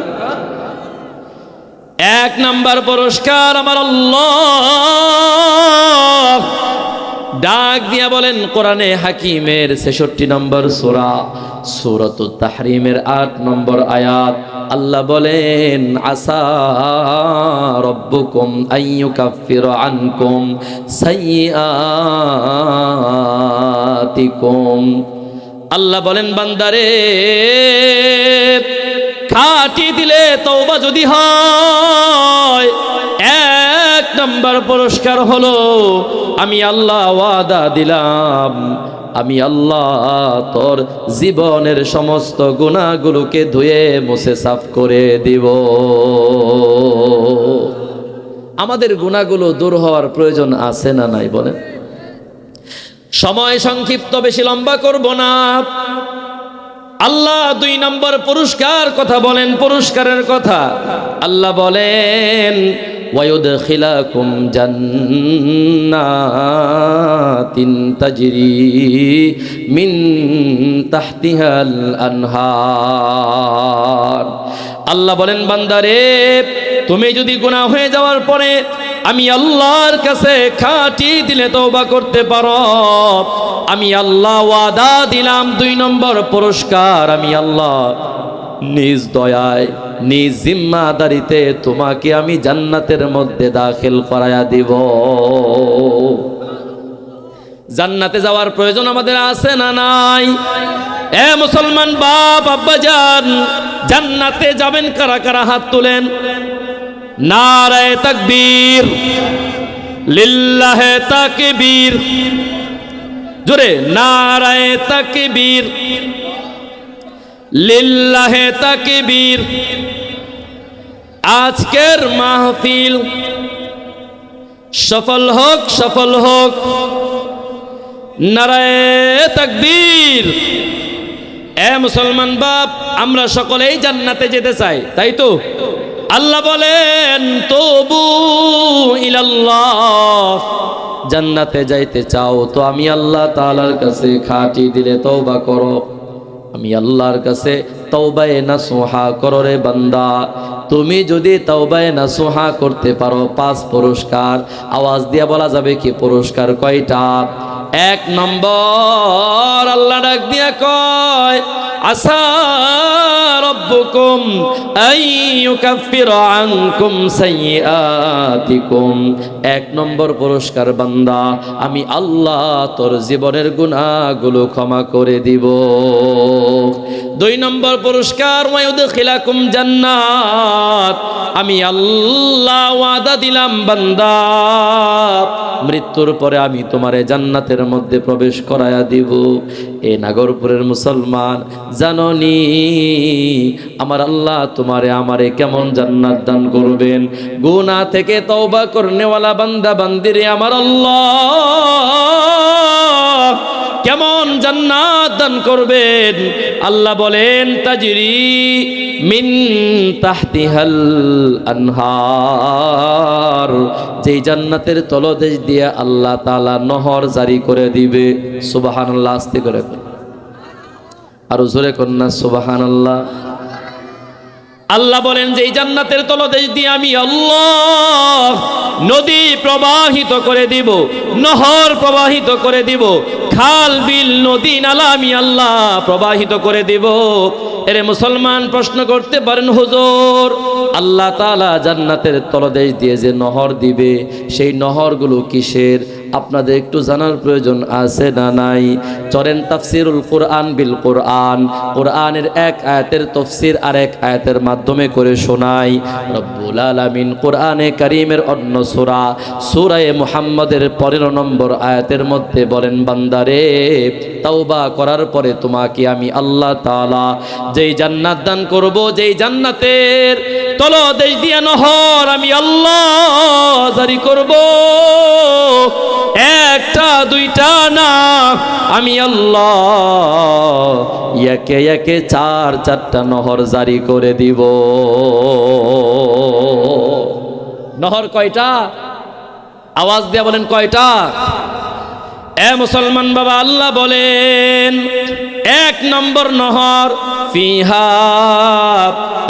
1 নাম্বার পুরস্কার আমার আল্লাহ ডাক দিয়া বলেন কোরআনে হাকিমের 66 নম্বর সূরা সূরাতুত তাহরিমের 8 নম্বর আয়াত, আল্লাহ বলেন আসা রব্বুকুম আইয়ুকাফিরা আনকুম সাইয়্যাতিকুম। আল্লাহ বলেন বান্দারে খাটি দিলে তওবা যদি হয়, 1 নম্বর পুরস্কার হলো আমি আল্লাহ ওয়াদা দিলাম, আমি আল্লাহ তোর জীবনের সমস্ত গুনাহগুলোকে ধুয়ে মুছে সাফ করে দিব। আমাদের গুনাহগুলো দূর হওয়ার প্রয়োজন আছে না নাই বলেন? সময় সংক্ষিপ্ত, বেশি লম্বা করব না। আল্লাহ 2 নম্বর পুরস্কার কথা বলেন, পুরস্কারের কথা আল্লাহ বলেন ওয়ায়ুদখিলাকুম জান্নাতিন তাজরি মিন তাহতিহাল আনহার। আল্লাহ বলেন বান্দারে তুমি যদি গুনাহ হয়ে যাওয়ার পরে আমি আল্লাহর কাছে খাঁটি দিলে তওবা করতে পারো, আমি আল্লাহ ওয়াদা দিলাম 2 নম্বর পুরস্কার, আমি আল্লাহ নিজ দয়ায় নিজ জিম্মাদারিতে তোমাকে আমি জান্নাতের মধ্যে দাখিল করায়া দিব। জান্নাতে যাওয়ার প্রয়োজন আমাদের আছে না নাই? এ মুসলমান বাপ আব্বাজান, জান্নাতে যাবেন কারা কারা? হাত তুলেন। নারায়ে তাকবীর, লিল্লাহে তাকবীর, জোরে নারায়ে তাকবীর, লিল্লাহে তাকবীর। আজকের মাহফিল সফল হোক, সফল হোক। নারায়ে তাকবীর। এ মুসলমান বাপ, আমরা সকলেই জান্নাতে যেতে চাই, তাই তো? আল্লাহ বলেন তুবু ইলাল্লাহ, জান্নাতে যাইতে চাও তো আমি আল্লাহ তাআলার কাছে খাঁটি দিলে তওবা করো, আমি আল্লাহর কাছে তওবায়ে নাসুহা করো রে বান্দা। তুমি যদি তওবায়ে নাসুহা করতে পারো 5 পুরস্কার। আওয়াজ দিয়ে বলা যাবে কি পুরস্কার কয়টা? 1 নম্বর আল্লাহ ডাক দিয়া কয় আসা রব্বুকুম আইয়ুকাফিরা আনকুম সাইয়্যাতিকুম। 1 নম্বর পুরস্কার বান্দা, আমি আল্লাহ তোর জীবনের গুনাহগুলো ক্ষমা করে দিব। 2 নম্বর পুরস্কার ওয়ায়ুদখিলাকুম জান্নাত, আমি আল্লাহ ওয়াদা দিলাম বান্দা মৃত্যুর পরে আমি তোমারে জান্নাতের মধ্যে প্রবেশ করায়া দিব। এ নাগরপুরের মুসলমান, জাননি আমার আল্লাহ তোমারে আমারে কেমন জান্নাত দান করবেন? গুনাহ থেকে তওবা করনেওয়ালা বান্দা বান্দিরে আমার আল্লাহ কেমন জান্নাত দান করবেন? আল্লাহ বলেন তাজরি মিন তাহতিহাল আনহার, যেই জান্নাতের তলদেশ দিয়ে আল্লাহ তাআলা নহর জারি করে দিবে। সুবহানাল্লাহ, আস্তে করে আরো জোরে কন্যা সুবহানাল্লাহ। আল্লাহ বলেন যে এই জান্নাতের তলদেশ দিয়ে আমি আল্লাহ নদী প্রবাহিত করে দিব, নহর প্রবাহিত করে দিব, খাল বিল নদী নালা আমি আল্লাহ প্রবাহিত করে দিব। এরে মুসলমান প্রশ্ন করতে পারেন হুজুর, আল্লাহ তাআলা জান্নাতের তলদেশ দিয়ে যে নহর দিবে সেই নহরগুলো কিসের? আপনাদের একটু জানার প্রয়োজন আছে না নাই? চলেন তাফসিরুল কোরআন বিল কোরআন, কোরআনের 1 আয়াতের তাফসীর আর 1 আয়াতের মাধ্যমে করে শোনাই। রব্বুল আলামিন কোরআনে কারীমের অন্য সূরা সূরা মুহাম্মাদের 15 নম্বর আয়াতের মধ্যে বলেন বান্দারে তওবা করার পরে তোমাকে আমি আল্লাহ তাআলা যেই জান্নাত দান করব, যেই জান্নাতের তলদেশ দিয়ে নহর আমি আল্লাহ জারি করব, 1টা 2টা না, আমি আল্লাহ একে একে 4-4টা নহর জারি করে দিব। নহর কয়টা? আওয়াজ দিয়ে বলেন কয়টা? এ মুসলমান বাবা, আল্লাহ বলেন 1 নম্বর নহর ফিহা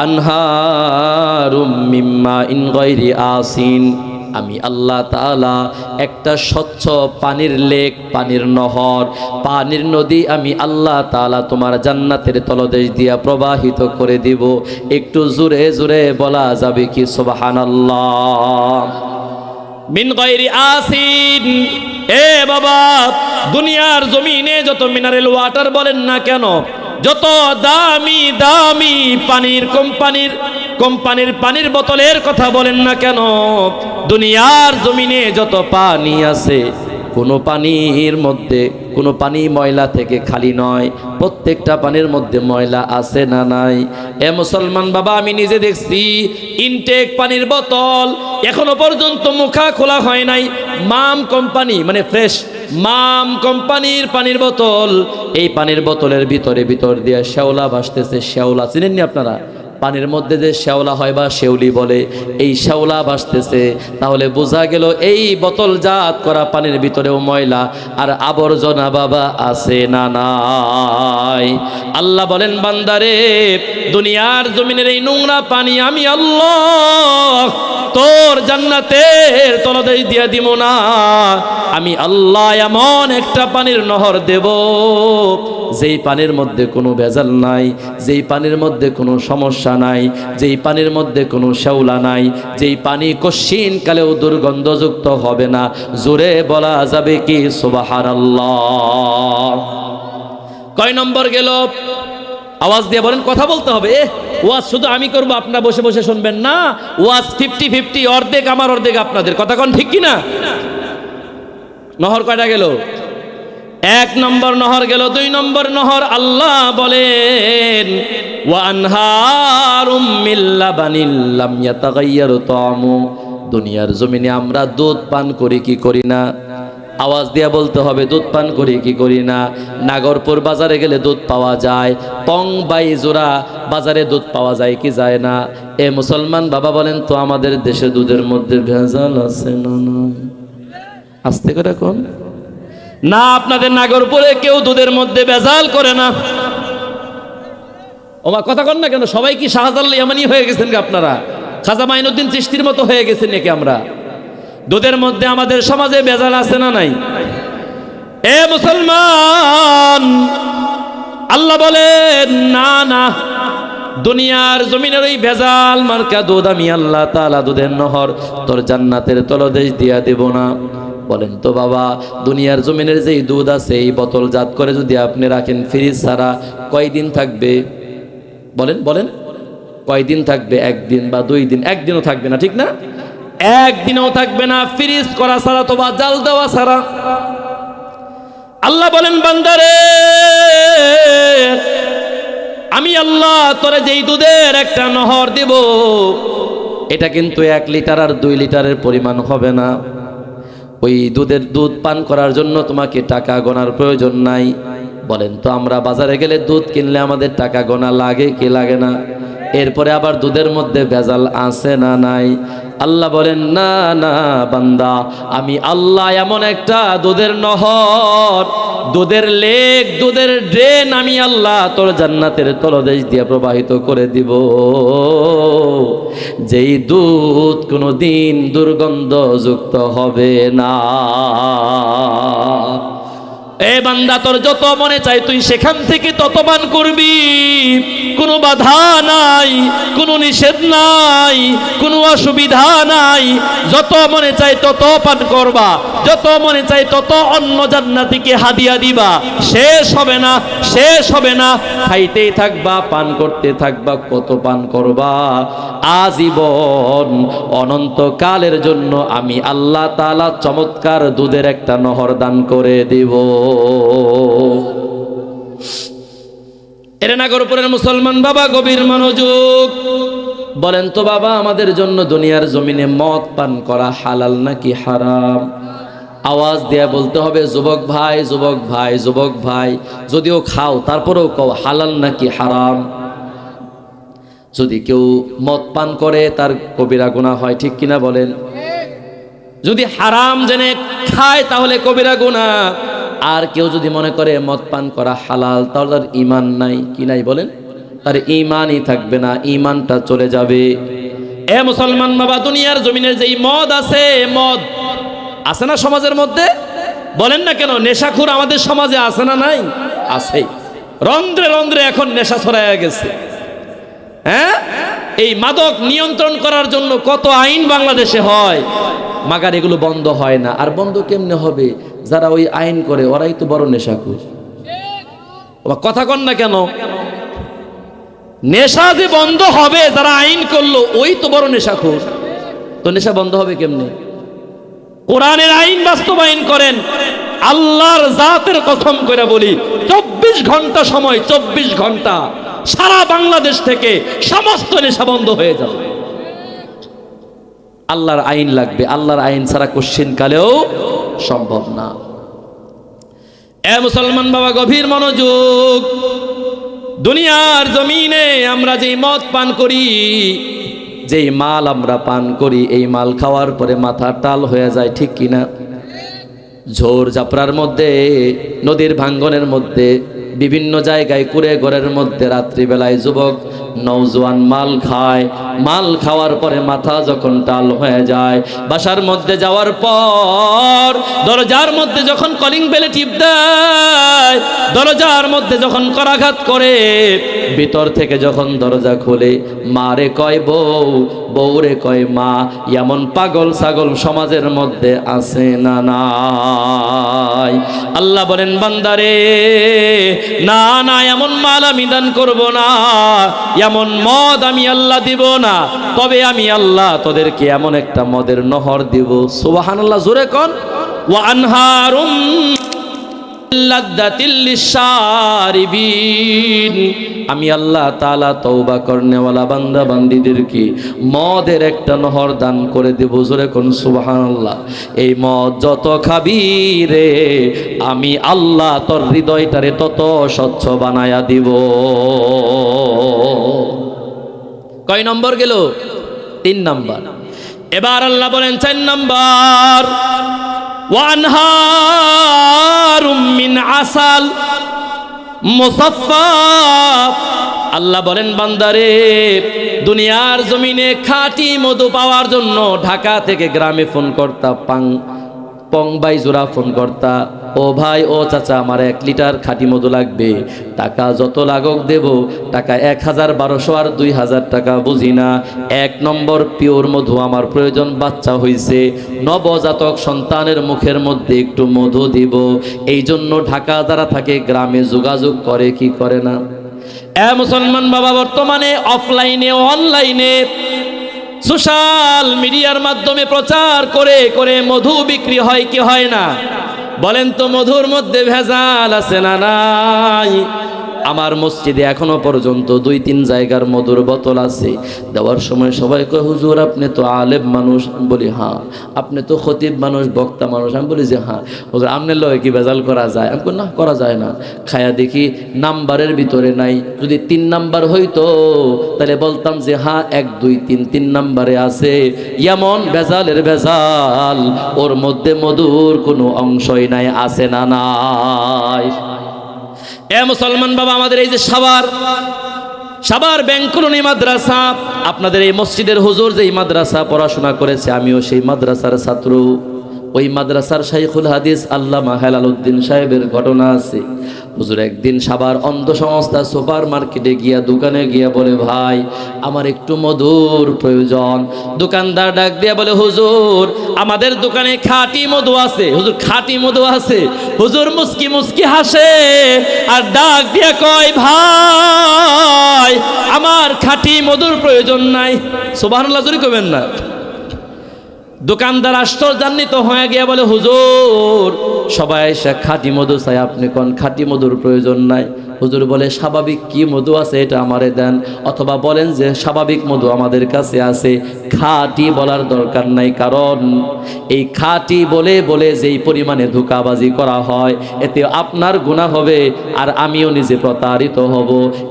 আনহারুম মিম্মা ইন গায়রি আসিন। আমি আল্লাহ তাআলা একটা স্বচ্ছ পানির লেক, পানির নহর, পানির নদী আমি আল্লাহ তাআলা তোমার জান্নাতের তলদেশ দিয়া প্রবাহিত করে দিব। একটু জোরে জোরে বলা যাবে কি সুবহানাল্লাহ? মিন গায়রি আসিন। এ বাবা, দুনিয়ার জমিনে যত মিনারেল ওয়াটার বলেন না কেন, যত দামি দামি কোম্পানির পানির বোতলের কথা বলেন না কেন, দুনিয়ার জমিনে যত পানি আছে, কোনো পানির মধ্যে কোনো পানি ময়লা থেকে খালি নয়। প্রত্যেকটা পানির মধ্যে ময়লা আছে না নাই? এ মুসলমান বাবা, আমি নিজে দেখছি ইনটেক পানির বোতল এখনো পর্যন্ত মুখা খোলা হয় নাই। মাম কোম্পানি, মানে ফ্রেশ মাম কোম্পানির পানির বোতল, এই পানির বোতলের ভিতর দিয়ে শ্যাওলা ভাসতেছে। শ্যাওলা চিনেননি আপনারা? পানির মধ্যে যে শ্যাওলা হয় বা শেউলি বলে, এই শ্যাওলা ভাসতেছে। তাহলে বোঝা গেল এই বোতলজাত করা পানির ভিতরেও ময়লা আর আবর্জনা বাবা আছে না নাই? আল্লাহ বলেন, বান্দারে, দুনিয়ার জমিনের এই নোংরা পানি আমি আল্লাহ তোর জান্নাতের তলদেশ দিয়ে দিব না। আমি আল্লাহ এমন একটা পানির নহর দেব, যেই পানির মধ্যে কোনো ভেজাল নাই, যেই পানির মধ্যে কোনো সমস্যা নাই, যেই পানির মধ্যে কোনো শ্যাওলা নাই, যেই পানি কশিন কালেও দুর্গন্ধযুক্ত হবে না। জোরে বলা যাবে কি সুবহানাল্লাহ? কয় নম্বর গেল? আওয়াজ দিয়ে বলেন, কথা বলতে হবে। ওয়াজ শুধু আমি করব, আপনারা বসে বসে শুনবেন না। ওয়াজ 50-50, অর্ধেক আমার অর্ধেক আপনাদের। কথা কোন ঠিক কিনা? নহর কয়টা গেল? 1 নম্বর নহর গেল। 2 নম্বর নহর আল্লাহ বলেন, ওয়া আনহারুম মিন লাবানিন লাম ইয়াতাগায়্যারু তা'মু। দুনিয়ার জমিনে আমরা দুধ পান করি কি করি না? আওয়াজ দিয়া বলতে হবে, দুধ পান করি কি করি না? নাগরপুর বাজারে গেলে দুধ পাওয়া যায়, পং বাইজোড়া বাজারে দুধ পাওয়া যায় কি যায় না? এ মুসলমান বাবা বলেন তো, আমাদের দেশে দুধের মধ্যে ভেজাল আছে না? আস্তে করে কোন না, আপনাদের নাগরপুরে কেউ দুধের মধ্যে ভেজাল করে না। ওমা কথা কন না কেন? সবাই কি শাহজালাল ইয়ামানি হয়ে গেছেন কি আপনারা? খাজা মাইনুদ্দিন চিশতির মতো হয়ে গেছেন নাকি আমরা? দুধের মধ্যে আমাদের সমাজে ভেজাল আছে না নাই? এ মুসলমান, আল্লাহ বলেন, না না, দুনিয়ার জমিনের ওই ভেজাল মার্কা দুধ আমি আল্লাহ তাআলা দুধের নহর তোর জান্নাতের তলদেশ দিয়া দেব না। বলেন তো বাবা, দুনিয়ার জমিনের যেই দুধ আছে, এই বোতলজাত করে যদি আপনি রাখেন ফ্রিজ ছাড়া, কয়দিন থাকবে? বলেন বলেন, কয়দিন থাকবে? 1 দিন বা 2 দিন? 1 দিনও থাকবে না, ঠিক না? 1 দিনও থাকবে না ফ্রিজ করা ছাড়া, তো বা জাল দেওয়া ছাড়া। আল্লাহ বলেন, বান্দারে, আমি আল্লাহ তোরে যেই দুধের একটা নহর দেব, এটা কিন্তু 1 লিটার আর 2 লিটারের পরিমাণ হবে না। ওই দুধ পান করার জন্য তোমাকে টাকা গোনার প্রয়োজন নাই। বলেন তো, আমরা বাজারে গেলে দুধ কিনলে আমাদের টাকা গোনা লাগে কি লাগে না? এরপরে আবার দুধের মধ্যে ভেজাল আছে না নাই? আল্লাহ বলেন, না না বান্দা, আমি আল্লাহ এমন একটা দুধের নহর, দুধের লেক, দুধের ড্রেন আমি আল্লাহ তোর জান্নাতের তলদেশ দিয়ে প্রবাহিত করে দিব, যেই দুধ কোনোদিন দুর্গন্ধযুক্ত হবে না। এ বান্দা, তোর যত মনে চাই তুই সেখান থেকে তত পান করবি, কোনো বাধা নাই, কোনো নিষেধ নাই, কোনো অসুবিধা নাই। যত মনে চাই তত পান করবা, যত মনে চাই তত অন্য জান্নাতীকে হাদিয়া দিবা। শেষ হবে না, শেষ হবে না, খাইতেই থাকবা, পান করতে থাকবা। কত পান করবা? আজীবন, অনন্তকালের জন্য আমি আল্লাহ তাআলা চমৎকার দুধের একটা নহর দান করে দিব। এর নাগরপুরের মুসলমান বাবা, গভীর মনোযোগ। বলেন তো বাবা, আমাদের জন্য দুনিয়ার জমিনে মদ পান করা হালাল নাকি হারাম? আওয়াজ দিয়ে বলতে হবে, যুবক ভাই, যুবক ভাই, যুবক ভাই, যদিও খাও তারপরেও কও, হালাল নাকি হারাম? যদি কেউ মদ পান করে তার কবিরা গুনাহ হয়, ঠিক কিনা বলেন? যদি হারাম জেনে খায় তাহলে কবিরা গুনাহ। আর কেউ যদি মনে করে মদ পান করা হালাল, তাহলে তার ঈমান নাই, কি নাই বলেন? তার ঈমানই থাকবে না, ঈমানটা চলে যাবে। এ মুসলমান বাবা, দুনিয়ার জমিনের যেই মদ আছে না সমাজের মধ্যে, বলেন না কেন, নেশাখোর আমাদের সমাজে আছে না নাই? আছে। রন্ধ্রে রন্ধ্রে এখন নেশা ছড়ায় গেছে। হ্যাঁ, এই মাদক নিয়ন্ত্রণ করার জন্য কত আইন বাংলাদেশে হয়, মাগার এগুলো বন্ধ হয় না। আর বন্ধ কেমনে হবে? যারা ওই আইন করে ওরাই তো বড় নেশাখোর। কথা কন না কেন? নেশা যে বন্ধ হবে যারা আইন করলো, ওই তো বড় নেশাখোর। তো নেশা বন্ধ হবে কেমনে? কোরআনের আইন বাস্তবায়ন করেন। আল্লাহর জাতের কসম করে বলি, 24 ঘন্টা সময়, 24 ঘন্টা সারা বাংলাদেশ থেকে সমস্ত নেশা বন্ধ হয়ে যাবে। আল্লাহর আইন লাগবে, আল্লাহর আইন ছাড়া কোশ্চিন কালেও সম্ভব না। এ মুসলমান বাবা, গভীর মনোযোগ। দুনিয়ার জমিনে আমরা যেই মদ পান করি, যেই মাল আমরা পান করি, এই মাল খাওয়ার পরে মাথা টাল হয়ে যায়, ঠিক কিনা? ঝোর ঝাপড়ার মধ্যে, নদীর ভাঙ্গনের মধ্যে, বিভিন্ন জায়গায় কুড়ে ঘরের মধ্যে রাত্রিবেলায় যুবক নওজোয়ান মাল খায়। মাল খাওয়ার পরে মাথা যখন টাল হয়ে যায়, বাসার মধ্যে যাওয়ার পর দরজার মধ্যে যখন কলিং বেলে টিপ দেয়, দরজার মধ্যে যখন করাঘাত করে, ভিতর থেকে যখন দরজা খুলে, মারে কয় বউ, বউরে কয় মা। এমন পাগল ছাগল সমাজের মধ্যে আছে না নাই? আল্লাহ বলেন, বান্দারে না না, এমন মাল আমি দান করব না, এমন মদ আমি আল্লাহ দিব না। তবে আমি আল্লাহ তোদেরকে এমন একটা মদের নহর দিব। সুবহানাল্লাহ, জোরে কোন। ওয়া আনহারুম লাদ্দাতিল লিশারিবিন। আমি আল্লাহ তাআলা তওবা করনেওয়ালা বান্দা বান্দীদেরকে মদের একটা নহর দান করে দেব। জোরে কোন সুবহানাল্লাহ। এই মদ যত খাবি রে, আমি আল্লাহ তোর হৃদয়টারে তত স্বচ্ছ বানায়া দিব। কয় নম্বর গেল? 3 নম্বর। এবার আল্লাহ বলেন 4 নম্বর, ওয়ানহারুম মিন আসাল মুসাফফা। আল্লাহ বলেন, বান্দারে দুনিয়ার জমিনে খাঁটি মধু পাওয়ার জন্য ঢাকা থেকে গ্রামে ফোন করতা, পং বাই জোড়া ফোন করতা, ও ভাই ও চাচা আমার 1 লিটার খাঁটি মধু লাগবে। টাকা যত লাগুক দেব, টাকা 1000, 1200 আর 2000 টাকা বুঝি না। 1 নম্বর পিওর মধু আমার প্রয়োজন, বাচ্চা হইছে, নবজাতক সন্তানের মুখের মধ্যে একটু মধু দিব। এই জন্য ঢাকা যারা থাকে গ্রামে যোগাযোগ করে, কি করে না? এ মুসলমান বাবা, বর্তমানে অফলাইনে অনলাইনে সোশ্যাল মিডিয়ার মাধ্যমে প্রচার করে করে মধু বিক্রি হয় কি হয় না? বলেন তো, মধুর মধ্যে ভেজাল আছে না নাই? আমার মসজিদে এখনো পর্যন্ত 2-3 জায়গার মধুর বোতল আছে। দেওয়ার সময় সবাই কয়, হুজুর আপনি তো আলেম মানুষ। আমি বলি হ্যাঁ। আপনি তো খতিব মানুষ, বক্তা মানুষ। আমি বলি যে হ্যাঁ। হুজুর আপনার লয় কি ভেজাল করা যায়? আমি বলি না, করা যায় না। খায়া দেখি নাম্বারের ভিতরে নাই। যদি 3 নাম্বার হইতো তাহলে বলতাম যে হ্যাঁ 1, 2, 3 নাম্বারে আছে। এমন ভেজালের ভেজাল, ওর মধ্যে মধুর কোনো অংশই নাই, আছে না নাই? এ মুসলমান বাবা, আমাদের এই যে সাভার ব্যাংকুলনি মাদ্রাসা, আপনাদের এই মসজিদের হুজুর যে মাদ্রাসা পড়াশোনা করেছে, আমিও সেই মাদ্রাসার ছাত্র। ওই মাদ্রাসার শাইখুল হাদিস আল্লামা হেলাল উদ্দিন সাহেবের ঘটনা আছে। হুজুর একদিন সাভার অন্ধ সংস্থা সুপার মার্কেটে গিয়া, দোকানে গিয়া বলে, ভাই আমার একটু মধুর প্রয়োজন। দোকানদার ডাক দিয়া বলে, হুজুর আমাদের দোকানে খাঁটি মধু আছে। হুজুর খাঁটি মধু আছে? হুজুর মুস্কি মুস্কি হাসে আর ডাক দিয়া কয়, ভাই আমার খাঁটি মধুর প্রয়োজন নাই। সুবহানাল্লাহ, জোরে কইবেন না। দোকানদার আশ্চর্যান্বিত হয়ে গিয়ে বলে, হুজুর সবাই এসে খাঁটি মধু চাই, আপনি কোন খাঁটি মধুর প্রয়োজন নাই? হুজুর বলে, স্বাভাবিক কি মধু আছে এটা আমারে দেন, অথবা বলেন যে স্বাভাবিক মধু আমাদের কাছে আছে, খাঁটি বলার দরকার নাই, কারণ এই খাঁটি বলে বলে যেই পরিমাণে ধোঁকাবাজি করা হয় এতে আপনার গুনাহ হবে আর আমিও নিজে প্রতারিত হব।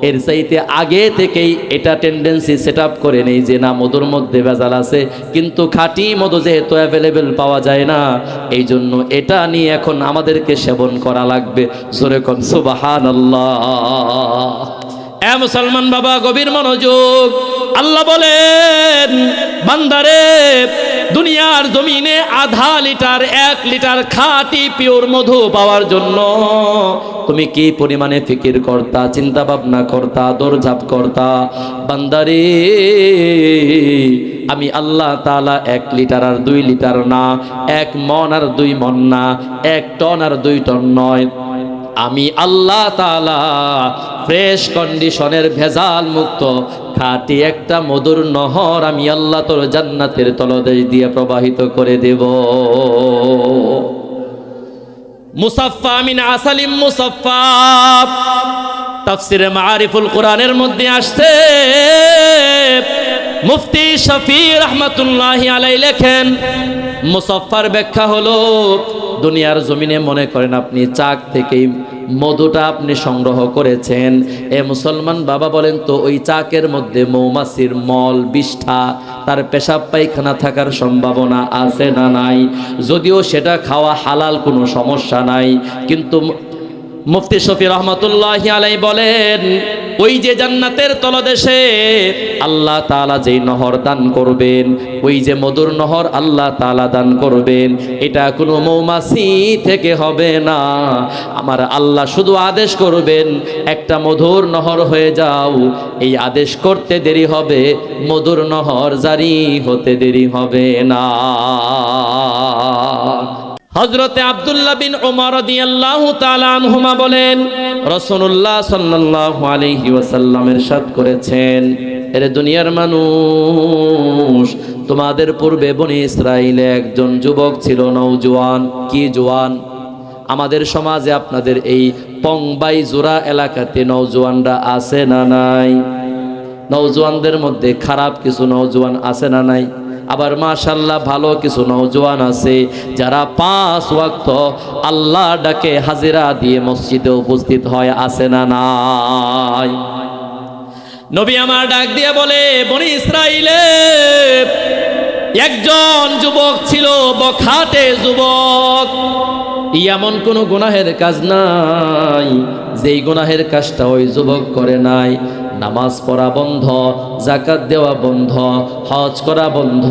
এর চাইতে আগে থেকেই এটা টেন্ডেন্সি সেট আপ করে নেই যে না, মধুর মধ্যে ভেজাল আছে, কিন্তু খাঁটি মধু যেহেতু অ্যাভেলেবেল পাওয়া যায় না, এই জন্য এটা নিয়ে এখন আমাদেরকে সেবন করা লাগবে। জোরে কোন সুবহানাল্লাহ। এ মুসলমান বাবা, গভীর মনোযোগ। আল্লাহ বলেন, বান্দারে দুনিয়ার জমিনে আধা লিটার 1 লিটার খাঁটি পিওর মধু পাওয়ার জন্য তুমি কি পরিমাণে ফিকির করতা, চিন্তা ভাবনা করতা, দৌড়ঝাঁপ করতা? বান্দারে আমি আল্লাহ তাআলা 1 লিটার আর 2 লিটার না, 1 মণ আর 2 মণ না, 1 টন আর 2 টন নয়, আমি আল্লাহ তাআলা ফ্রেশ কন্ডিশনের ভেজাল মুক্ত খাঁটি একটা মধুর নহর আমি আল্লাহ তোর জান্নাতের তলদেশ দিয়ে প্রবাহিত করে দেব। মুসাফফা মিন আসালিম মুসাফফা, তাফসিরে মাআরিফুল কোরআনের মধ্যে আসছে, মুফতি শফি রহমাতুল্লাহি আলাইহি লেখেন, মুসাফফার ব্যাখ্যা হলো, দুনিয়ার জমিনে মনে করেন আপনি চাক থেকেই মধুটা আপনি সংগ্রহ করেছেন, এ মুসলমান বাবা বলেন তো ওই চাকের মধ্যে মৌমাছির মল বিষ্ঠা, তার পেশাব পায়খানা থাকার সম্ভাবনা আছে না নাই? যদিও সেটা খাওয়া হালাল, কোনো সমস্যা নাই, কিন্তু মুফতি শফি রহমাতুল্লাহি আলাইহি বলেন, ওই যে জান্নাতের তলদেশে আল্লাহ তাআলা যেই নহর দান করবেন, ওই যে মধুর নহর আল্লাহ তাআলা দান করবেন, এটা কোনো মৌমাছি থেকে হবে না। আমার আল্লাহ শুধু আদেশ করবেন একটা মধুর নহর হয়ে যাও, এই আদেশ করতে দেরি হবে, মধুর নহর জারি হতে দেরি হবে না। হযরতে আব্দুল্লাহ বিন ওমর রাদিয়াল্লাহু তাআলা আনহুমা বলেন, রাসূলুল্লাহ সাল্লাল্লাহু আলাইহি ওয়াসাল্লাম ইরশাদ করেছেন, এরে দুনিয়ার মানুষ, তোমাদের পূর্বে বনি ইসরাইলে একজন যুবক ছিল, নওজোয়ান। কি জোয়ান? আমাদের সমাজে আপনাদের এই পংবাই জোড়া এলাকাতে নওজোয়ানরা আছে না নাই? নওজোয়ানদের মধ্যে খারাপ কিছু নওজোয়ান আছে না নাই? আবার মাশাআল্লাহ ভালো কিছু নওজোয়ান আছে যারা 5 ওয়াক্ত আল্লাহ ডাকে হাজিরা দিয়ে মসজিদে উপস্থিত হয়, আছে না নাই? নবী আমার ডাক দিয়ে বলে, বনি ইসরাইলে একজন যুবক ছিল, বখাটে যুবক, এমন কোনো গুনাহের কাজ নাই যেই গুনাহের কাজটা ওই যুবক করে নাই। নামাজ পড়া বন্ধ, যাকাত দেওয়া বন্ধ, হজ করা বন্ধ,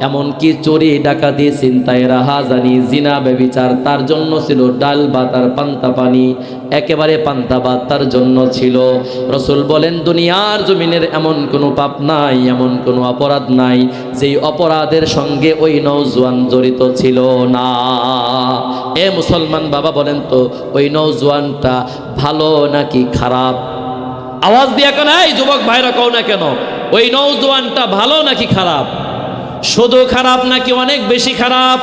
এমনকি চুরি ডাকাতি ছিনতাই রাহাজানি জিনা ব্যভিচার তার জন্য ছিল ডাল ভাত আর পান্তা পানি, একেবারে পান্তা ভাত তার জন্য ছিল। রাসূল বলেন, দুনিয়ার জমিনের এমন কোনো পাপ নাই, এমন কোনো অপরাধ নাই যেই অপরাধের সঙ্গে ওই নওজোয়ান জড়িত ছিল না। এ মুসলমান বাবা বলেন তো, ওই নওজোয়ানটা ভালো নাকি খারাপ? আওয়াজ দিয়া কেন, এই যুবক ভাইরা কও না কেন, ওই নওজোয়ানটা ভালো নাকি খারাপ? শুধু খারাপ নাকি অনেক বেশি খারাপ?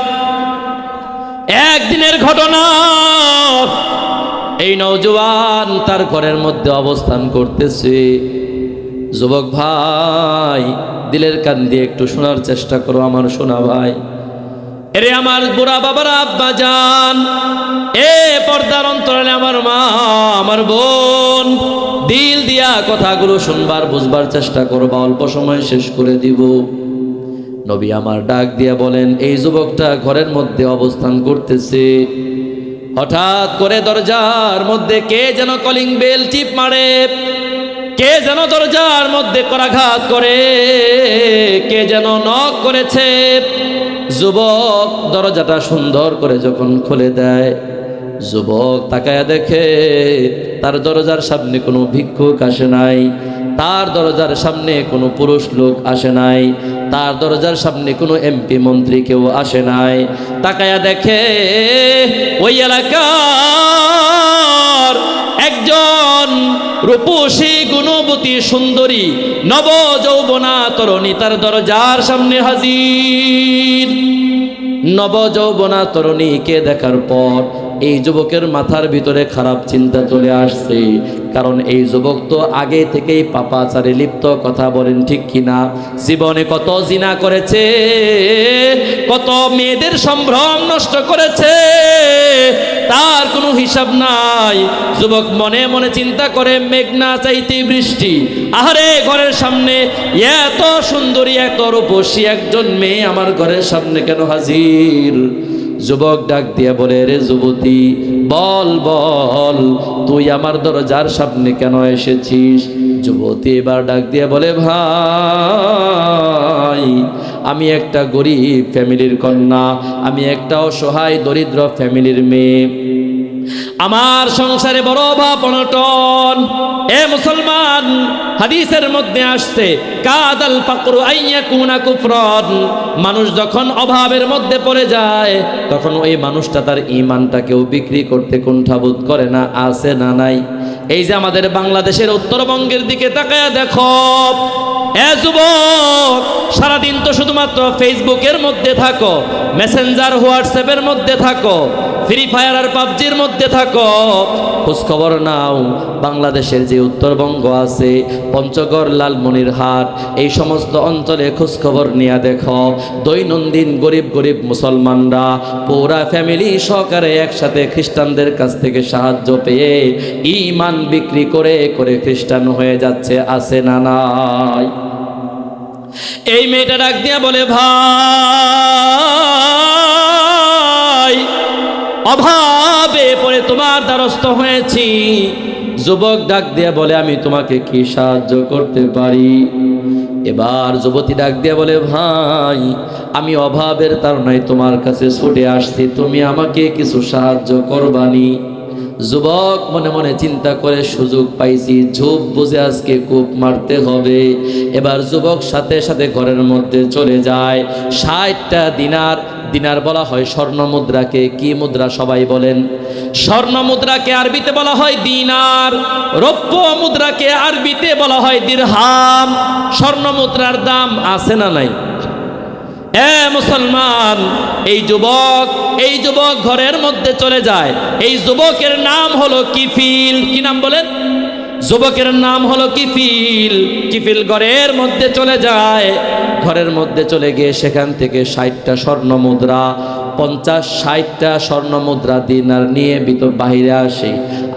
একদিনের ঘটনা, এই নওজোয়ান তার ঘরের মধ্যে অবস্থান করতেছে। যুবক ভাই, দিলের কান দিয়ে একটু শোনার চেষ্টা করো আমার সোনা ভাই। এরে আমার বুড়া বাবারা, আব্বা জান, এ পর্দার অন্তরালে আমার মা, আমার বোন, দিল দিয়া কথাগুলো শুনবার বুঝবার চেষ্টা করবা, অল্প সময় শেষ করে দিব। নবী আমার ডাক দিয়া বলেন, এই যুবকটা ঘরের মধ্যে অবস্থান করতেছে, হঠাৎ করে দরজার মধ্যে কে যেন কলিং বেল টিপ মারে, কে যেন দরজার মধ্যে করাঘাত করে, কে যেন নক করেছে। যুবক দরজাটা সুন্দর করে যখন খুলে দেয়, যুবক তাকায়া দেখে তার দরজার সামনে কোনো ভিক্ষুক আসে নাই, তার দরজার সামনে কোনো পুরুষ লোক আসে নাই, তার দরজার সামনে কোনো এমপি মন্ত্রী কেউ আসে নাই। তাকায়া দেখে ওই এলাকার একজন রূপসী গুণবতী সুন্দরী নব যৌবনা তরুণী তার দরজার সামনে হাজির। নব যৌবনা তরুণীকে দেখার পর এই যুবকের মাথার ভিতরে খারাপ চিন্তা চলে আসছে, কারণ এই যুবক তো আগে থেকেই পাপাচারে লিপ্ত, কথা বলেন ঠিক কিনা? জীবনে কত জিনা করেছে, কত মেয়েদের সম্ভ্রম নষ্ট করেছে, তার কোনো হিসাব নাই। যুবক মনে মনে চিন্তা করে, মেঘনা চাইতে বৃষ্টি, আহারে ঘরের সামনে এত সুন্দরী এত রূপসী একজন মেয়ে আমার ঘরের সামনে কেন হাজির? যুবক ডাক দিয়ে বলে, রে যুবতী, বল বল তুই আমার দরজার সামনে কেন এসেছিস? যুবতী এবার ডাক দিয়ে বলে, ভাই আমি একটা গরিব ফ্যামিলির কন্যা, আমি একটা অসহায় দরিদ্র ফ্যামিলির মেয়ে, আমার সংসারে বড় অভাব অনটন। এ মুসলমান, হাদিসের মধ্যে আসছে কাদাল ফাকরু আইয়াকুনা কুফরান, মানুষ যখন অভাবের মধ্যে পড়ে যায় তখন ওই মানুষটা তার ঈমানটাকেও বিক্রি করতে কুণ্ঠাবোধ করে না, আছে না নাই? এই যে আমাদের বাংলাদেশের উত্তরবঙ্গের দিকে তাকায়া দেখো, এ যুবক সারাদিন তো শুধুমাত্র ফেসবুকের মধ্যে থাকো, মেসেঞ্জার হোয়াটসঅ্যাপের মধ্যে থাকো, ফ্রি ফায়ার আর পাবজির মধ্যে থাকো, খোঁজখবর নাও বাংলাদেশের যে উত্তরবঙ্গ আছে, পঞ্চগড়, লালমনিরহাট, এই সমস্ত অঞ্চলে খোঁজখবর নিয়ে দেখো, দৈনন্দিন গরিব গরিব মুসলমানরা পুরা ফ্যামিলি সহকারে একসাথে খ্রিস্টানদের কাছ থেকে সাহায্য পেয়ে ঈমান বিক্রি করে করে খ্রিস্টান হয়ে যাচ্ছে, আছে না নাই? এই মেয়েটা ডাক দিয়া বলে, ভাই অভাবে পড়ে তোমার দ্বারস্থ হয়েছি। যুবক ডাক দিয়ে বলে, আমি তোমাকে কি সাহায্য করতে পারি? এবার যুবতী ডাক দিয়ে বলে, ভাই আমি অভাবের তাড়নায় তোমার কাছে ছুটে আসছি, তুমি আমাকে কিছু সাহায্য করবানি? যুবক মনে মনে চিন্তা করে, সুযোগ পাইছি, ঝোপ বুঝে আজকে কূপ মারতে হবে। এবার যুবক সাথে সাথে ঘরের মধ্যে চলে যায়। 60টা দিনার, দিনার বলা হয় স্বর্ণ মুদ্রাকে, কি মুদ্রা সবাই বলেন? স্বর্ণ মুদ্রাকে আরবিতে বলা হয় দিনার, রৌপ্য মুদ্রাকে আরবিতে বলা হয় দিরহাম। স্বর্ণ মুদ্রার দাম আছে না নাই? এ মুসলমান, এই যুবক ঘরের মধ্যে চলে যায়। এই যুবকের নাম হলো কিফিল। কি নাম বলেন? যুবকের নাম হলো কিফিল। কিফিল ঘরের মধ্যে চলে যায়। ঘরের মধ্যে চলে গিয়ে সেখান থেকে 60টা স্বর্ণ মুদ্রা, 50-60টা স্বর্ণ মুদ্রা দিনার নিয়ে বাহিরে আসে।